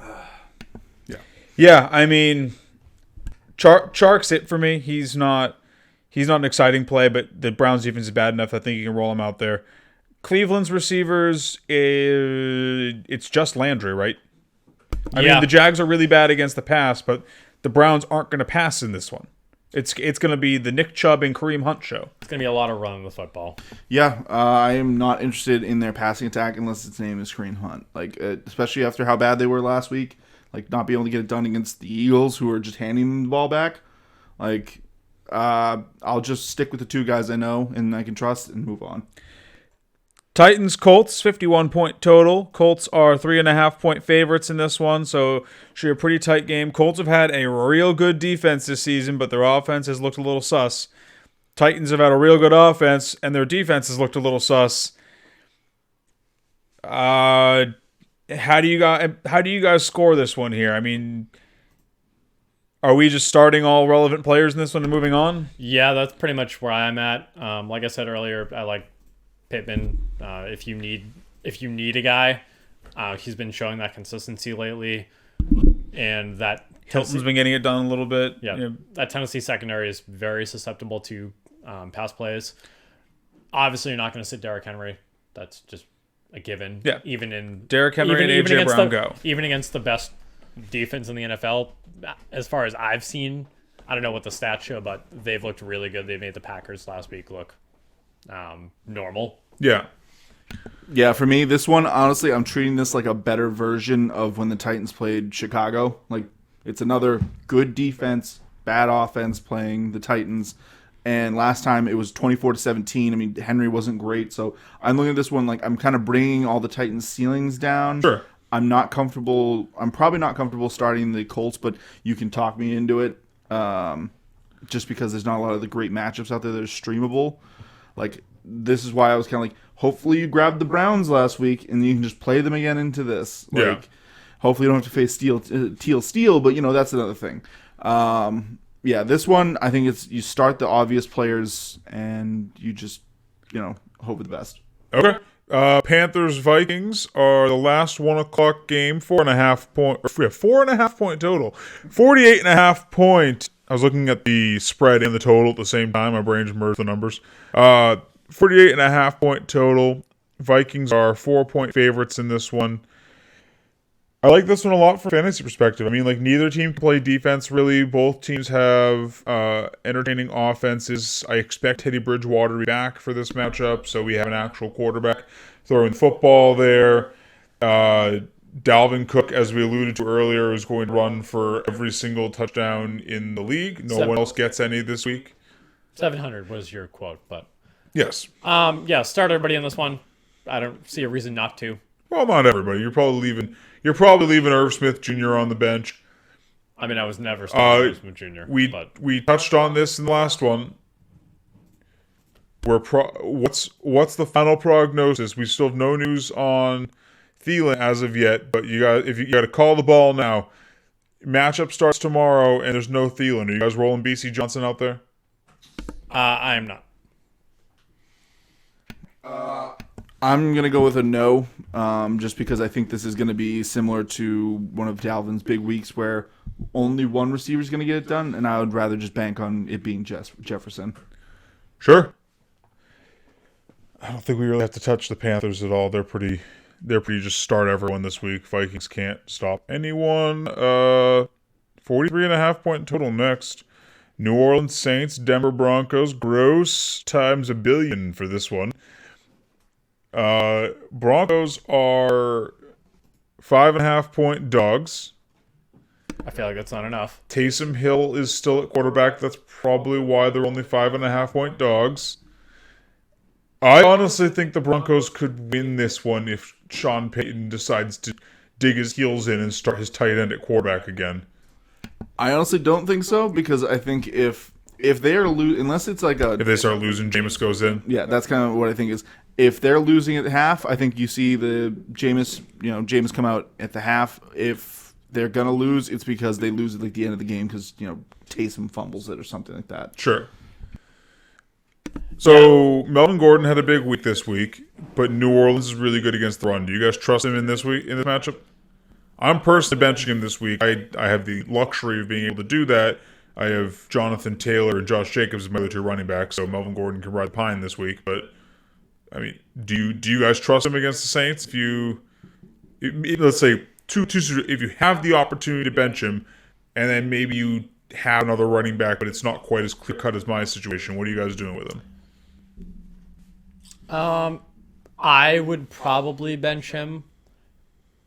yeah, I mean, Chark's it for me. He's not an exciting play, but the Browns defense is bad enough. I think you can roll him out there. Cleveland's receivers, it's just Landry, right? I mean, the Jags are really bad against the pass, but the Browns aren't going to pass in this one. It's going to be the Nick Chubb and Kareem Hunt show. It's going to be a lot of running the football. Yeah, I am not interested in their passing attack unless its name is Kareem Hunt. Especially after how bad they were last week. Not being able to get it done against the Eagles, who are just handing them the ball back. I'll just stick with the 2 guys I know and I can trust and move on. Titans Colts 51-point total. Colts are 3.5-point favorites in this one, so should be a pretty tight game. Colts have had a real good defense this season, but their offense has looked a little sus. Titans have had a real good offense, and their defense has looked a little sus. How do you guys score this one here? I mean, are we just starting all relevant players in this one and moving on? Yeah, that's pretty much where I'm at. Like I said earlier, I like Pittman. If you need a guy, he's been showing that consistency lately, and that Hilton's been getting it done a little bit. Yeah, that Tennessee secondary is very susceptible to pass plays. Obviously, you're not going to sit Derrick Henry. That's just a given. Yeah. Even in Derrick Henry and AJ Brown go. Even against the best defense in the NFL, as far as I've seen, I don't know what the stats show, but they've looked really good. They made the Packers last week look normal. Yeah. Yeah, for me, this one, honestly, I'm treating this like a better version of when the Titans played Chicago. It's another good defense, bad offense playing the Titans. And last time it was 24-17. I mean, Henry wasn't great. So I'm looking at this one I'm kind of bringing all the Titans' ceilings down. Sure. I'm not comfortable. I'm probably not comfortable starting the Colts, but you can talk me into it. Just because there's not a lot of the great matchups out there that are streamable. Like, this is why I was kind of like, hopefully you grabbed the Browns last week and you can just play them again into this. Like, hopefully you don't have to face Steel, but that's another thing. This one, I think it's you start the obvious players and you just, hope for the best. Okay. Panthers Vikings are the last 1 o'clock game. 4.5 point total. 48.5 point. I was looking at the spread and the total at the same time. My brain just merged the numbers. 48.5 point total. Vikings are 4-point favorites in this one. I like this one a lot from a fantasy perspective. I mean, neither team can play defense, really. Both teams have entertaining offenses. I expect Teddy Bridgewater to be back for this matchup, so we have an actual quarterback throwing the football there. Dalvin Cook, as we alluded to earlier, is going to run for every single touchdown in the league. No one else gets any this week. 700 was your quote, but... Yes. Start everybody in this one. I don't see a reason not to. Well, not everybody. You're probably leaving Irv Smith Jr. on the bench. I mean, I was never starting Irv Smith Jr. We touched on this in the last one. What's the final prognosis? We still have no news on Thielen as of yet, but you got to call the ball now. Matchup starts tomorrow, and there's no Thielen. Are you guys rolling BC Johnson out there? I am not. I'm going to go with a no, just because I think this is going to be similar to one of Dalvin's big weeks where only one receiver is going to get it done, and I would rather just bank on it being Jefferson. Sure. I don't think we really have to touch the Panthers at all. They're pretty just start everyone this week. Vikings can't stop anyone. 43.5 point total next. New Orleans Saints, Denver Broncos. Gross times $1 billion for this one. Broncos are 5.5 point dogs. I feel like that's not enough. Taysom Hill is still at quarterback. That's probably why they're only 5.5 point dogs. I honestly think the Broncos could win this one if Sean Payton decides to dig his heels in and start his tight end at quarterback again. I honestly don't think so, because I think if they are unless it's like if they start losing, Jameis goes in. Yeah, that's kind of what I think is. If they're losing at half, I think you see the Jameis come out at the half. If they're gonna lose, it's because they lose at the end of the game because Taysom fumbles it or something like that. Sure. So Melvin Gordon had a big week this week, but New Orleans is really good against the run. Do you guys trust him in this week in this matchup? I'm personally benching him this week. I have the luxury of being able to do that. I have Jonathan Taylor and Josh Jacobs as my other two running backs, so Melvin Gordon can ride the pine this week. But I mean, do you guys trust him against the Saints? Let's say if you have the opportunity to bench him, and then maybe you have another running back, but it's not quite as clear cut as my situation. What are you guys doing with him? I would probably bench him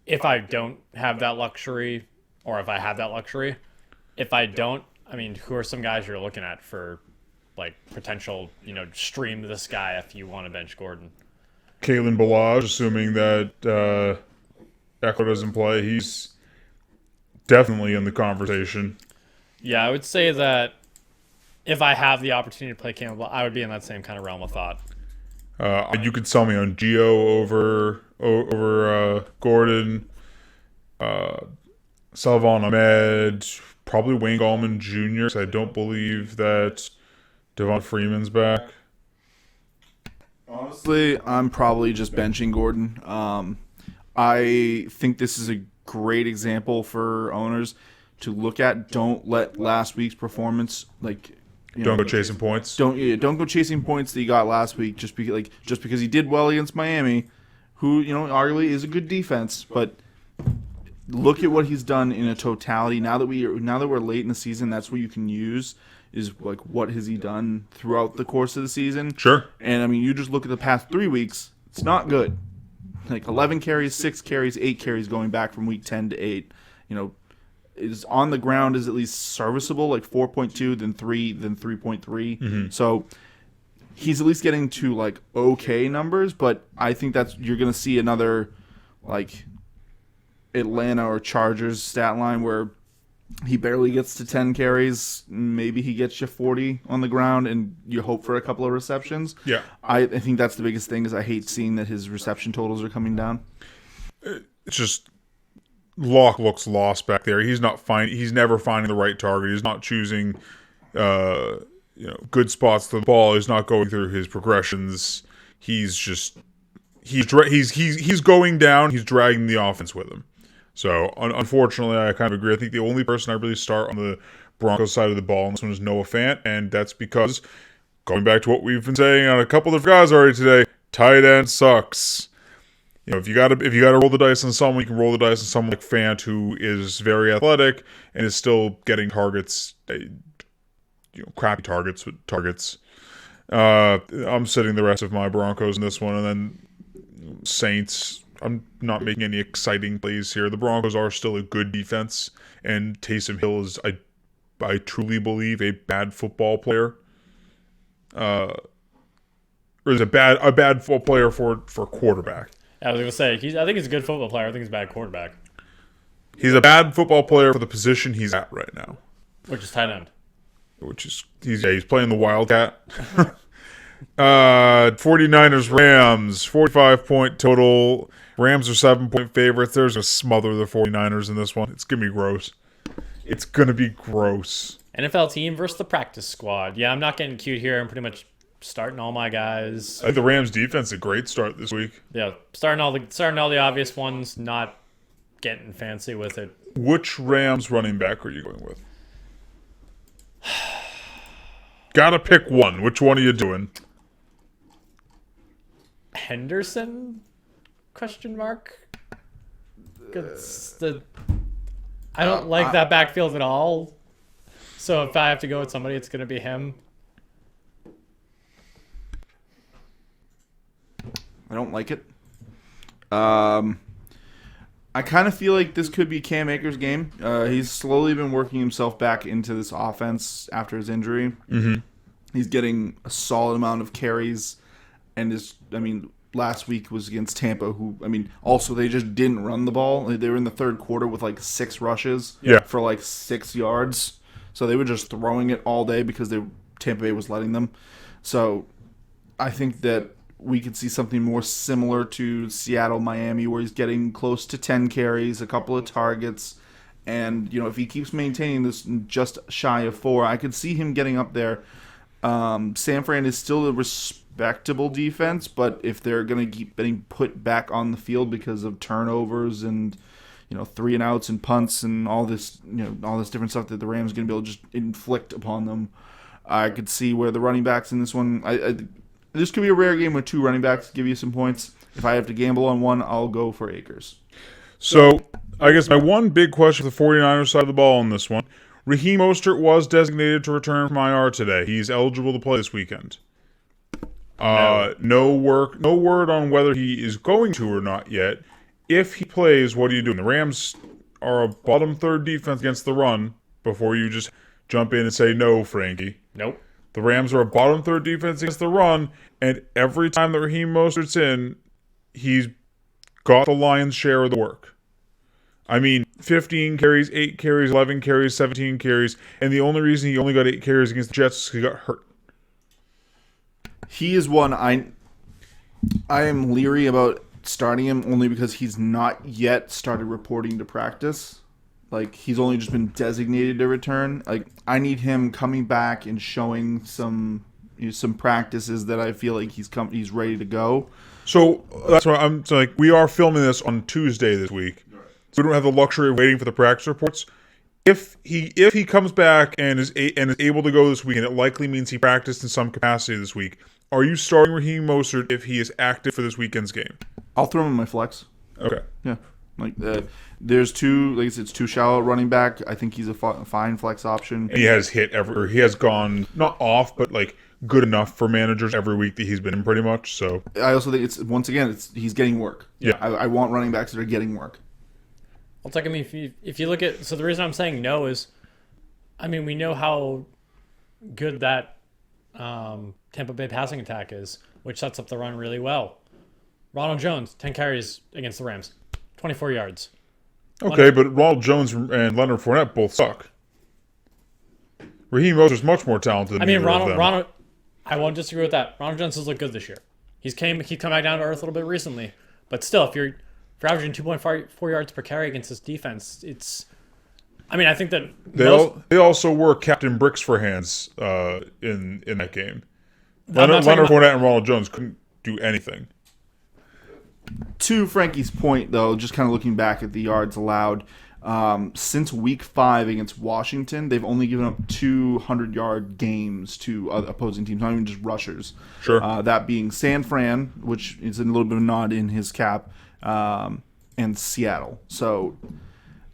if I don't have that luxury, or if I have that luxury. If I don't, I mean, who are some guys you're looking at for potential, stream this guy if you want to bench Gordon? Kalen Ballage, assuming that Eckler doesn't play, he's definitely in the conversation. Yeah, I would say that if I have the opportunity to play Campbell, I would be in that same kind of realm of thought. You could sell me on Gio over Gordon, Salvon Ahmed, probably Wayne Gallman Jr. Because I don't believe that Devon Freeman's back. Honestly, I'm probably just benching Gordon. I think this is a great example for owners to look at. Don't let last week's performance don't go chasing points. Don't go chasing points that you got last week just because he did well against Miami, who arguably is a good defense. But look at what he's done in a totality. Now that we're late in the season, that's what you can use. Is what has he done throughout the course of the season? Sure. And I mean, you just look at the past 3 weeks. It's not good. 11 carries, 6 carries, 8 carries going back from week 10 to 8. Is on the ground is at least serviceable, 4.2, then 3, then 3.3. Mm-hmm. So he's at least getting to okay numbers, but I think you're going to see another Atlanta or Chargers stat line where he barely gets to 10 carries. Maybe he gets you 40 on the ground, and you hope for a couple of receptions. Yeah. I think that's the biggest thing is I hate seeing that his reception totals are coming down. It's just Locke looks lost back there. He's never finding the right target. He's not choosing good spots to the ball. He's not going through his progressions. He's going down. He's dragging the offense with him. So unfortunately, I kind of agree. I think the only person I really start on the Broncos side of the ball on this one is Noah Fant, and that's because, going back to what we've been saying on a couple of guys already today, tight end sucks. If you gotta roll the dice on someone, you can roll the dice on someone like Fant, who is very athletic and is still getting targets, crappy targets, but targets. I'm sitting the rest of my Broncos in this one, and then Saints. I'm not making any exciting plays here. The Broncos are still a good defense, and Taysom Hill is, I truly believe, a bad football player. Or is a bad football player for quarterback. I was gonna say I think he's a good football player. I think he's a bad quarterback. He's a bad football player for the position he's at right now, which is tight end. He's playing the Wildcat. 49ers Rams 45-point total. Rams are 7-point favorites. There's a smother the 49ers in this one. It's gonna be gross. It's gonna be gross. NFL team versus the practice squad. Yeah, I'm not getting cute here. I'm pretty much starting all my guys. I think the Rams defense a great start this week. Yeah, starting all the obvious ones, not getting fancy with it. Which Rams running back are you going with? Gotta pick one. Which one are you doing? Henderson? Question mark. I don't like that backfield at all. So if I have to go with somebody, it's going to be him. I don't like it. I kind of feel like this could be Cam Akers' game. He's slowly been working himself back into this offense after his injury. Mm-hmm. He's getting a solid amount of carries, and last week was against Tampa, who, also they just didn't run the ball. They were in the third quarter with 6 rushes for 6 yards. So they were just throwing it all day because Tampa Bay was letting them. So I think that we could see something more similar to Seattle, Miami, where he's getting close to 10 carries, a couple of targets. And, if he keeps maintaining this just shy of 4, I could see him getting up there. San Fran is still a respectable defense, but if they're going to keep getting put back on the field because of turnovers and 3 and outs and punts and all this different stuff that the Rams are going to be able to just inflict upon them, I could see where the running backs in this one, this could be a rare game with 2 running backs give you some points. If I have to gamble on one, I'll go for Akers. So I guess my one big question for the 49ers side of the ball on this one. Raheem Mostert was designated to return from IR today. He's eligible to play this weekend. No word on whether he is going to or not yet. If he plays, what are you doing? The Rams are a bottom third defense against the run before you just jump in and say no, Frankie. Nope. The Rams are a bottom third defense against the run, and every time that Raheem Mostert's in, he's got the lion's share of the work. 15 carries, 8 carries, 11 carries, 17 carries, and the only reason he only got 8 carries against the Jets is because he got hurt. He is one I am leery about starting him only because he's not yet started reporting to practice. He's only just been designated to return. I need him coming back and showing some practices that I feel like he's ready to go. So that's why we are filming this on Tuesday this week. So we don't have the luxury of waiting for the practice reports. If he comes back and is able to go this week, and it likely means he practiced in some capacity this week, are you starting Raheem Mostert if he is active for this weekend's game? I'll throw him in my flex. Okay. Yeah. There's 2, like I said, it's 2 shallow running back. I think he's a fine flex option. And he has gone not off, but good enough for managers every week that he's been in pretty much. So I also think he's getting work. Yeah. I want running backs that are getting work. Well, if you look at, so the reason I'm saying no is, we know how good that Tampa Bay passing attack is, which sets up the run really well. Ronald Jones, 10 carries against the Rams, 24 yards. Okay, but Ronald Jones and Leonard Fournette both suck. Raheem Mostert's much more talented than either of them. Ronald, I won't disagree with that. Ronald Jones has looked good this year. He come back down to earth a little bit recently, but still, if you're averaging 2.4 yards per carry against this defense, it's. I mean, I think that they also were Captain Bricks for hands in that game. Leonard Fournette and Ronald Jones couldn't do anything. To Frankie's point, though, just kind of looking back at the yards allowed, since Week 5 against Washington, they've only given up 200-yard games to opposing teams, not even just rushers. Sure. That being San Fran, which is a little bit of a nod in his cap, and Seattle. So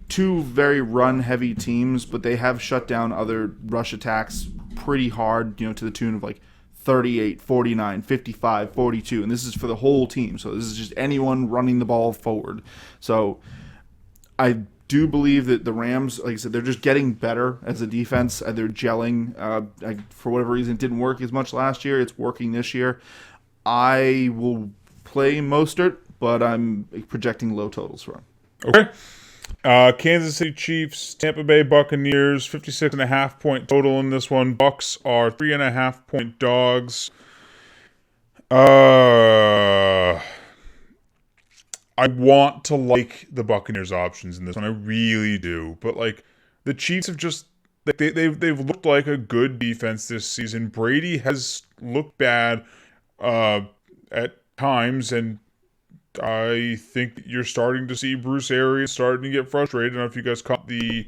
two very run-heavy teams, but they have shut down other rush attacks pretty hard, to the tune of like 38, 49, 55, 42, and this is for the whole team. So this is just anyone running the ball forward. So I do believe that the Rams, like I said, they're just getting better as a defense. They're gelling. For whatever reason, it didn't work as much last year. It's working this year. I will play Mostert, but I'm projecting low totals for him. Okay. Kansas City Chiefs, Tampa Bay Buccaneers, 56.5 point total in this one. Bucks are 3.5 point dogs. I want to like the Buccaneers options in this one. I really do. But like the Chiefs have just they've looked like a good defense this season. Brady has looked bad at times, and I think you're starting to see Bruce Arians starting to get frustrated. I don't know if you guys caught the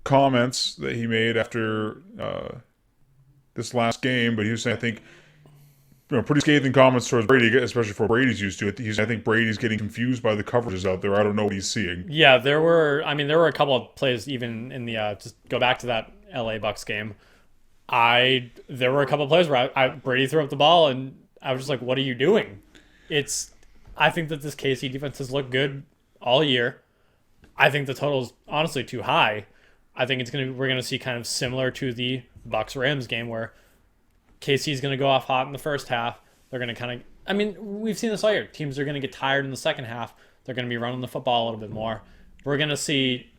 comments that he made after this last game, but he was saying, I think, pretty scathing comments towards Brady, especially for Brady's used to it. I think Brady's getting confused by the coverages out there. I don't know what he's seeing. Yeah, there were a couple of plays even in the just go back to that LA Bucks game. There were a couple of plays where Brady threw up the ball and I was just like, what are you doing? I think that this KC defense has looked good all year. I think the total is honestly too high. I think we're gonna see kind of similar to the Bucks Rams game where KC is gonna go off hot in the first half. They're gonna we've seen this all year. Teams are gonna get tired in the second half. They're gonna be running the football a little bit more. We're gonna see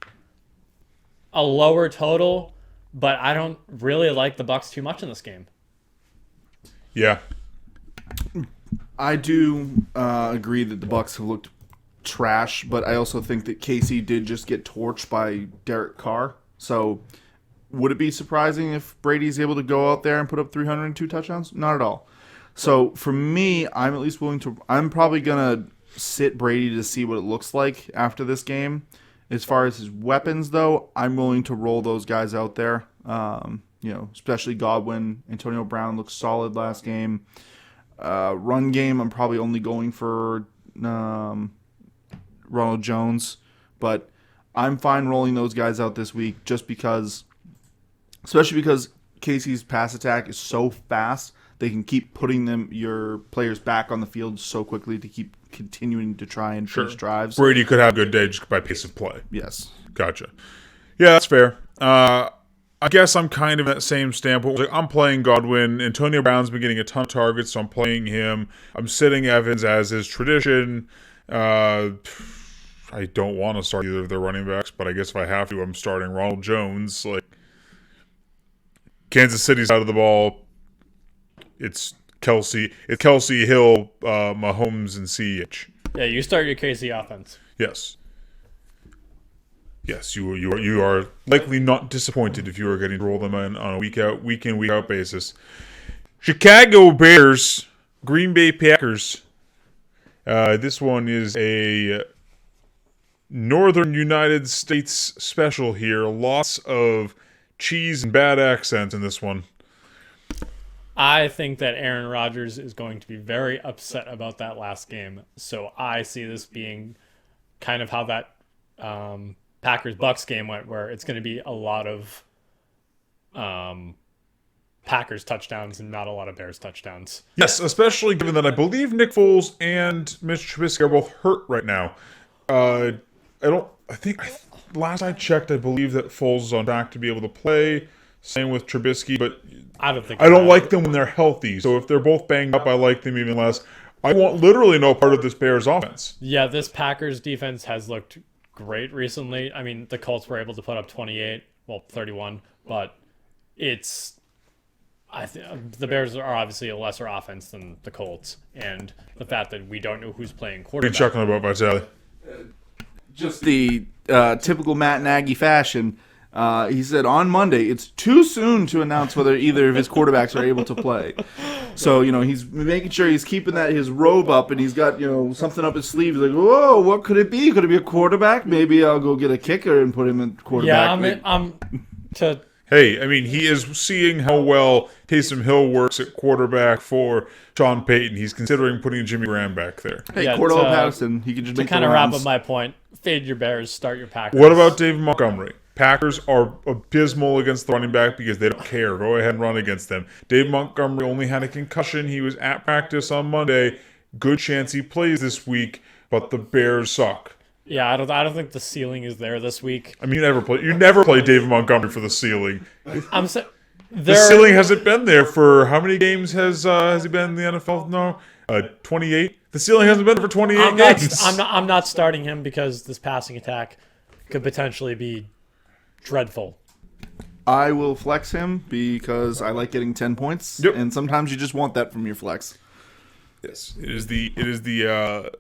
a lower total, but I don't really like the Bucks too much in this game. Yeah. I do agree that the Bucks have looked trash, but I also think that KC did just get torched by Derek Carr. So would it be surprising if Brady's able to go out there and put up 302 touchdowns? Not at all. So for me, I'm probably going to sit Brady to see what it looks like after this game. As far as his weapons, though, I'm willing to roll those guys out there. Especially Godwin. Antonio Brown looks solid last game. Run game, I'm probably only going for Ronald Jones, but I'm fine rolling those guys out this week especially because Casey's pass attack is so fast, they can keep putting your players back on the field so quickly to keep continuing to try and finish drives. Brady could have a good day just by pace of play. Yes. Gotcha. Yeah, that's fair. I guess I'm kind of at that same standpoint. I'm playing Godwin. Antonio Brown's been getting a ton of targets, so I'm playing him. I'm sitting Evans as is tradition. I don't want to start either of their running backs, but I guess if I have to, I'm starting Ronald Jones. Like Kansas City's out of the ball. It's Kelsey. It's Kelsey, Hill, Mahomes, and CH. Yeah, you start your KC offense. Yes. Yes, you are likely not disappointed if you are getting to roll them in on a week in, week out basis. Chicago Bears, Green Bay Packers. This one is a Northern United States special here. Lots of cheese and bad accents in this one. I think that Aaron Rodgers is going to be very upset about that last game. So I see this being kind of how that Packers-Bucks game went, where it's going to be a lot of Packers touchdowns and not a lot of Bears touchdowns. Yes, especially given that I believe Nick Foles and Mitch Trubisky are both hurt right now. Last I checked, I believe that Foles is on track to be able to play. Same with Trubisky, but I don't like them when they're healthy. So if they're both banged up, I like them even less. I want literally no part of this Bears offense. Yeah, this Packers defense has looked great recently. I mean, the Colts were able to put up 31, but the Bears are obviously a lesser offense than the Colts, and the fact that we don't know who's playing quarterback. Been chuckling about Vitale. Just the typical Matt Nagy fashion. He said on Monday, it's too soon to announce whether either of his quarterbacks are able to play. So, he's making sure he's keeping his robe up, and he's got, something up his sleeve. He's like, whoa, what could it be? Could it be a quarterback? Maybe I'll go get a kicker and put him in quarterback. Yeah, Hey, I mean, he is seeing how well Taysom Hill works at quarterback for Sean Payton. He's considering putting Jimmy Graham back there. Hey, Cordell Patterson, he can just make the rounds. To kind of wrap up my point, fade your Bears, start your Packers. What about David Montgomery? Packers are abysmal against the running back because they don't care. Go ahead and run against them. David Montgomery only had a concussion. He was at practice on Monday. Good chance he plays this week, but the Bears suck. Yeah, I don't think the ceiling is there this week. I mean, you never play David Montgomery for the ceiling. The ceiling hasn't been there for how many games has he been in the NFL now? 28. The ceiling hasn't been there for 28 games. I'm not starting him because this passing attack could potentially be dreadful. I will flex him because I like getting 10 points, and sometimes you just want that from your flex. Yes, it is the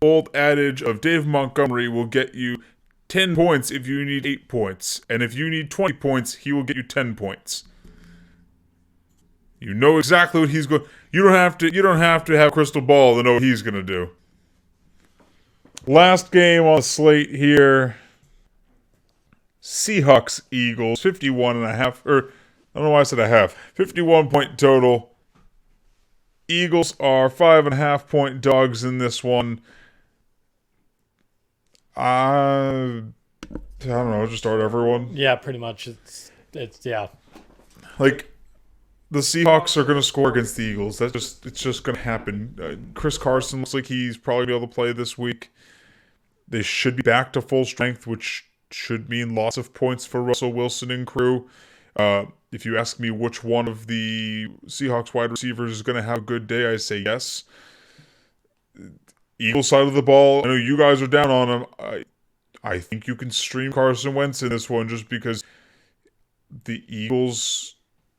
old adage of Dave Montgomery will get you 10 points if you need 8 points, and if you need 20 points, he will get you 10 points. You know exactly what he's going. You don't have to have a crystal ball to know what he's going to do. Last game on the slate here. Seahawks Eagles 51.5 or I don't know why I said a half. 51 point total. Eagles are 5.5 point dogs in this one. I don't know, just start everyone. Yeah, pretty much. It's yeah. Like the Seahawks are going to score against the Eagles. It's just going to happen. Chris Carson looks like he's probably be able to play this week. They should be back to full strength, which should mean lots of points for Russell Wilson and crew. If you ask me which one of the Seahawks wide receivers is going to have a good day, I say yes. Eagles side of the ball, I know you guys are down on him. I think you can stream Carson Wentz in this one just because the Eagles,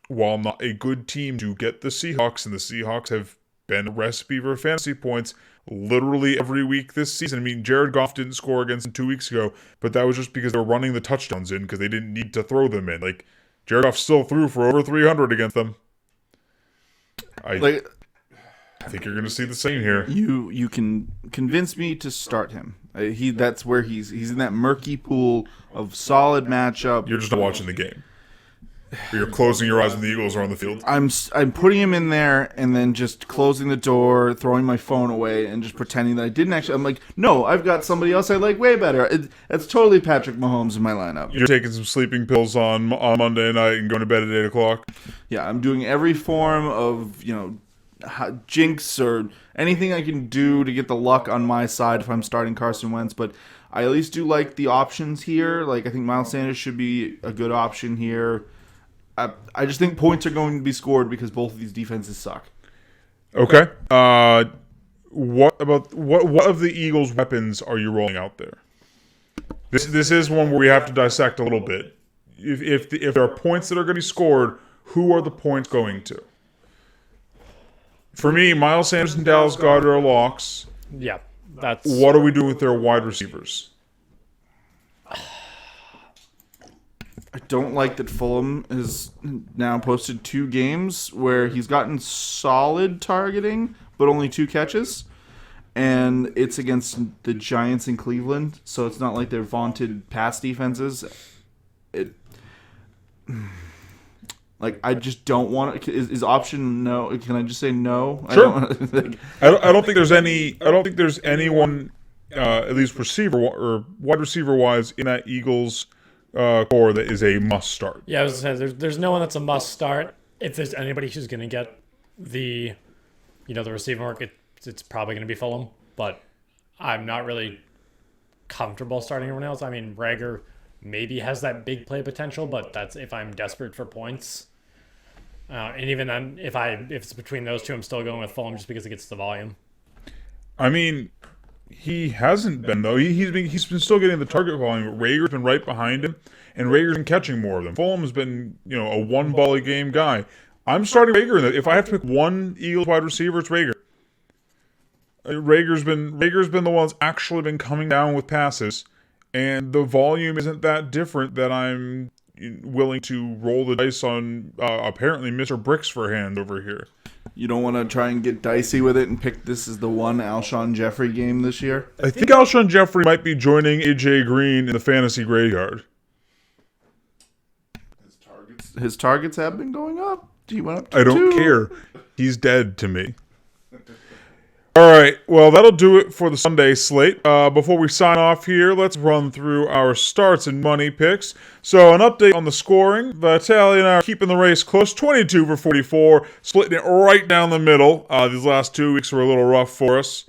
while not a good team, do get the Seahawks, and the Seahawks have been a recipe for fantasy points literally every week this season. I mean, Jared Goff didn't score against them 2 weeks ago, but that was just because they were running the touchdowns in because they didn't need to throw them in. Like, Jared Goff still threw for over 300 against them. I think you're going to see the same here. You can convince me to start him. That's where he's in that murky pool of solid matchup. You're just not watching the game. You're closing your eyes when the Eagles are on the field. I'm putting him in there and then just closing the door, throwing my phone away, and just pretending that I didn't actually. I'm like, no, I've got somebody else I like way better. It's totally Patrick Mahomes in my lineup. You're taking some sleeping pills on Monday night and going to bed at 8 o'clock? Yeah, I'm doing every form of, jinx or anything I can do to get the luck on my side if I'm starting Carson Wentz, but I at least do like the options here. Like, I think Miles Sanders should be a good option here. I just think points are going to be scored because both of these defenses suck. Okay. What of the Eagles' weapons are you rolling out there? This is one where we have to dissect a little bit. If there are points that are going to be scored, who are the points going to? For me, Miles Sanders and Dallas Goedert are locks. Yeah, that's. What do we do with their wide receivers? I don't like that Fulham has now posted 2 games where he's gotten solid targeting, but only 2 catches. And it's against the Giants in Cleveland, so it's not like they're vaunted pass defenses. I just don't want it. Is option no? Can I just say no? Sure. I don't think there's any. I don't think there's anyone, at least receiver or wide receiver wise, in that Eagles core that is a must start. Yeah, I was gonna say there's no one that's a must start. If there's anybody who's gonna get the receiving work, it's probably gonna be Fulham. But I'm not really comfortable starting everyone else. I mean, Rager maybe has that big play potential, but that's if I'm desperate for points. And even then, if it's between those two, I'm still going with Fulham just because it gets the volume. I mean, He hasn't been though. He's been still getting the target volume. But Rager's been right behind him, and Rager's been catching more of them. Fulham's been a one ball a game guy. I'm starting Rager in that. If I have to pick one Eagles wide receiver, it's Rager. Rager's been the one that's actually been coming down with passes, and the volume isn't that different that I'm willing to roll the dice on. Apparently, Mr. Bricks for hand over here. You don't want to try and get dicey with it and pick this as the one Alshon Jeffrey game this year? I think Alshon Jeffrey might be joining AJ Green in the fantasy graveyard. His targets have been going up. He went up to I don't 2. care. He's dead to me. All right, well, that'll do it for the Sunday slate. Before we sign off here, let's run through our starts and money picks. So, an update on the scoring. Vitaly and I are keeping the race close, 22 for 44, splitting it right down the middle. These last 2 weeks were a little rough for us.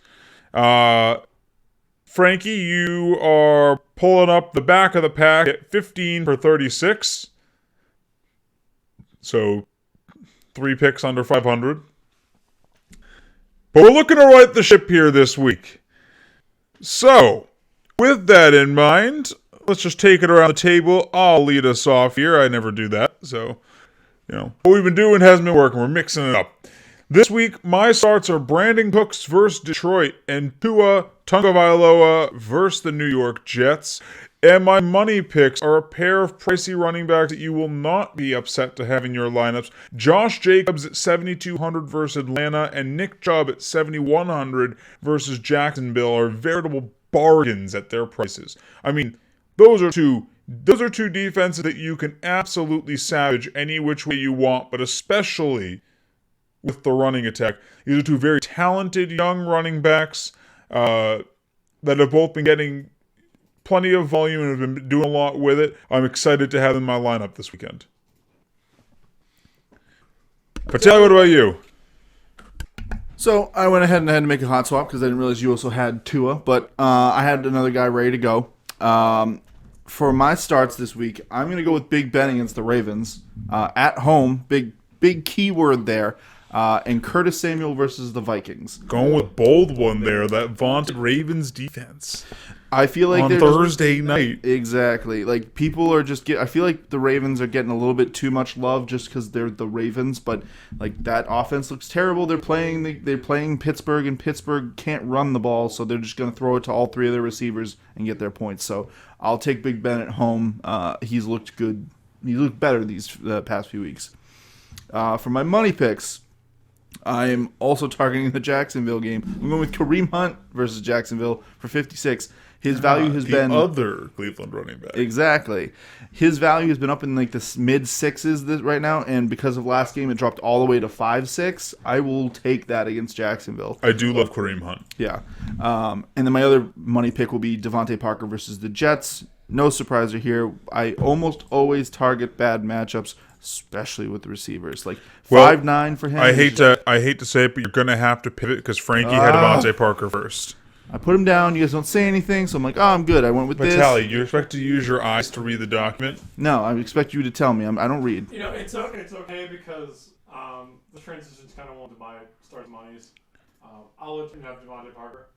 Frankie, you are pulling up the back of the pack at 15 for 36. So, 3 picks under 500. But we're looking to right the ship here this week. So, with that in mind, let's just take it around the table. I'll lead us off here. I never do that. So, what we've been doing hasn't been working. We're mixing it up. This week, my starts are Brandon Cooks versus Detroit and Tua Tagovailoa versus the New York Jets. And my money picks are a pair of pricey running backs that you will not be upset to have in your lineups. Josh Jacobs at 7,200 versus Atlanta and Nick Chubb at 7,100 versus Jacksonville are veritable bargains at their prices. I mean, those are two defenses that you can absolutely savage any which way you want, but especially with the running attack. These are 2 very talented young running backs that have both been getting plenty of volume and have been doing a lot with it. I'm excited to have them in my lineup this weekend. Patel, what about you? So I went ahead and had to make a hot swap because I didn't realize you also had Tua, but I had another guy ready to go. For my starts this week, I'm going to go with Big Ben against the Ravens. At home, big keyword there. And Curtis Samuel versus the Vikings. Going with bold one there, that vaunted Ravens defense. I feel like on Thursday night. Exactly. Like people are just I feel like the Ravens are getting a little bit too much love just because they're the Ravens, but like that offense looks terrible. They're playing Pittsburgh, and Pittsburgh can't run the ball, so they're just going to throw it to all 3 of their receivers and get their points. So I'll take Big Ben at home. He's looked good. He looked better these past few weeks. For my money picks, I'm also targeting the Jacksonville game. I'm going with Kareem Hunt versus Jacksonville for 56. His value has been the other Cleveland running back. Exactly. His value has been up in like the mid 6s right now, and because of last game, it dropped all the way to 5-6. I will take that against Jacksonville. I do love Kareem Hunt. Yeah. And then my other money pick will be Devontae Parker versus the Jets. No surprise here. I almost always target bad matchups, especially with the receivers. Like 5'9" for him. I hate to say it, but you're gonna have to pivot because Frankie had Devontae Parker first. I put him down. You guys don't say anything, so I'm like, I'm good. I went with this. Vitaly, you expect to use your eyes to read the document? No, I expect you to tell me. I don't read. It's okay because the transition's kind of one of my starts monies. I'll let you have Devontae Parker.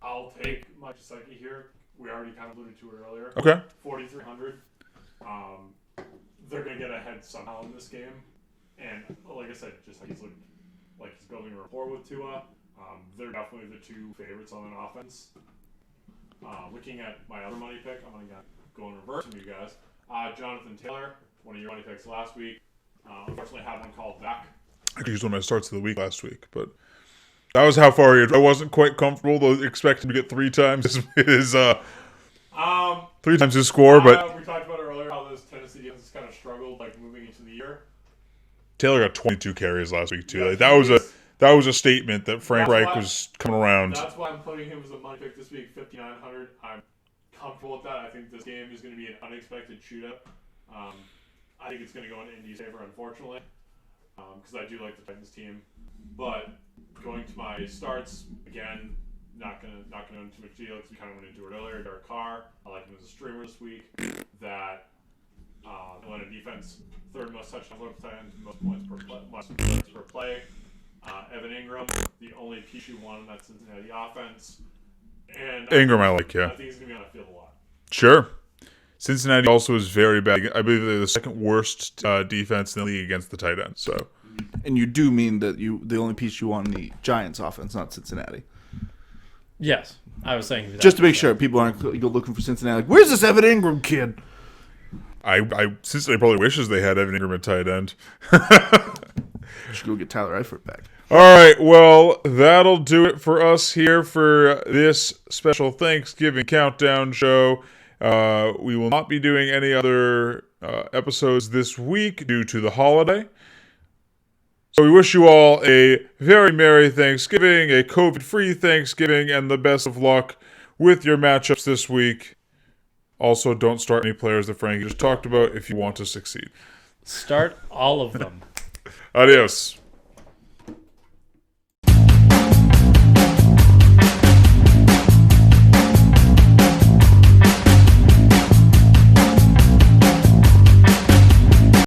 I'll take Mike Gesicki here. We already kind of alluded to it earlier. Okay. 4,300. They're going to get ahead somehow in this game. And like I said, just like he's building a rapport with Tua. They're definitely the 2 favorites on an offense. Looking at my other money pick, I'm going to go in reverse from you guys. Jonathan Taylor, one of your money picks last week. Unfortunately, had one called back. I could use one of my starts of the week last week, but that was how far I wasn't quite comfortable though expecting to get 3 times his 3 times his score. But we talked about earlier how this Tennessee defense has kind of struggled moving into the year. Taylor got 22 carries last week too. That was a statement that Frank Reich was coming around. That's why I'm putting him as a money pick this week, 5,900. I'm comfortable with that. I think this game is going to be an unexpected shootout. I think it's going to go in Indy's favor, unfortunately, because I do like the Titans team. But going to my starts again, not going to go into too much detail because we kind of went into it earlier. Derek Carr, I like him as a streamer this week. That Atlanta defense, 3rd most touchdowns per Titans, most points per play. Evan Ingram, the only piece you want in that Cincinnati offense. And Ingram, I like, yeah. I think he's going to be on the field a lot. Sure. Cincinnati also is very bad. I believe they're the second worst defense in the league against the tight end. So, And you do mean that the only piece you want in the Giants offense, not Cincinnati. Yes, I was saying that. Just to make sure people aren't looking for Cincinnati. Like, where's this Evan Ingram kid? Cincinnati probably wishes they had Evan Ingram at tight end. Should go get Tyler Eifert back. All right, well, that'll do it for us here for this special Thanksgiving countdown show. We will not be doing any other episodes this week due to the holiday. So we wish you all a very Merry Thanksgiving, a COVID-free Thanksgiving, and the best of luck with your matchups this week. Also, don't start any players that Frankie just talked about if you want to succeed. Start all of them. Adios.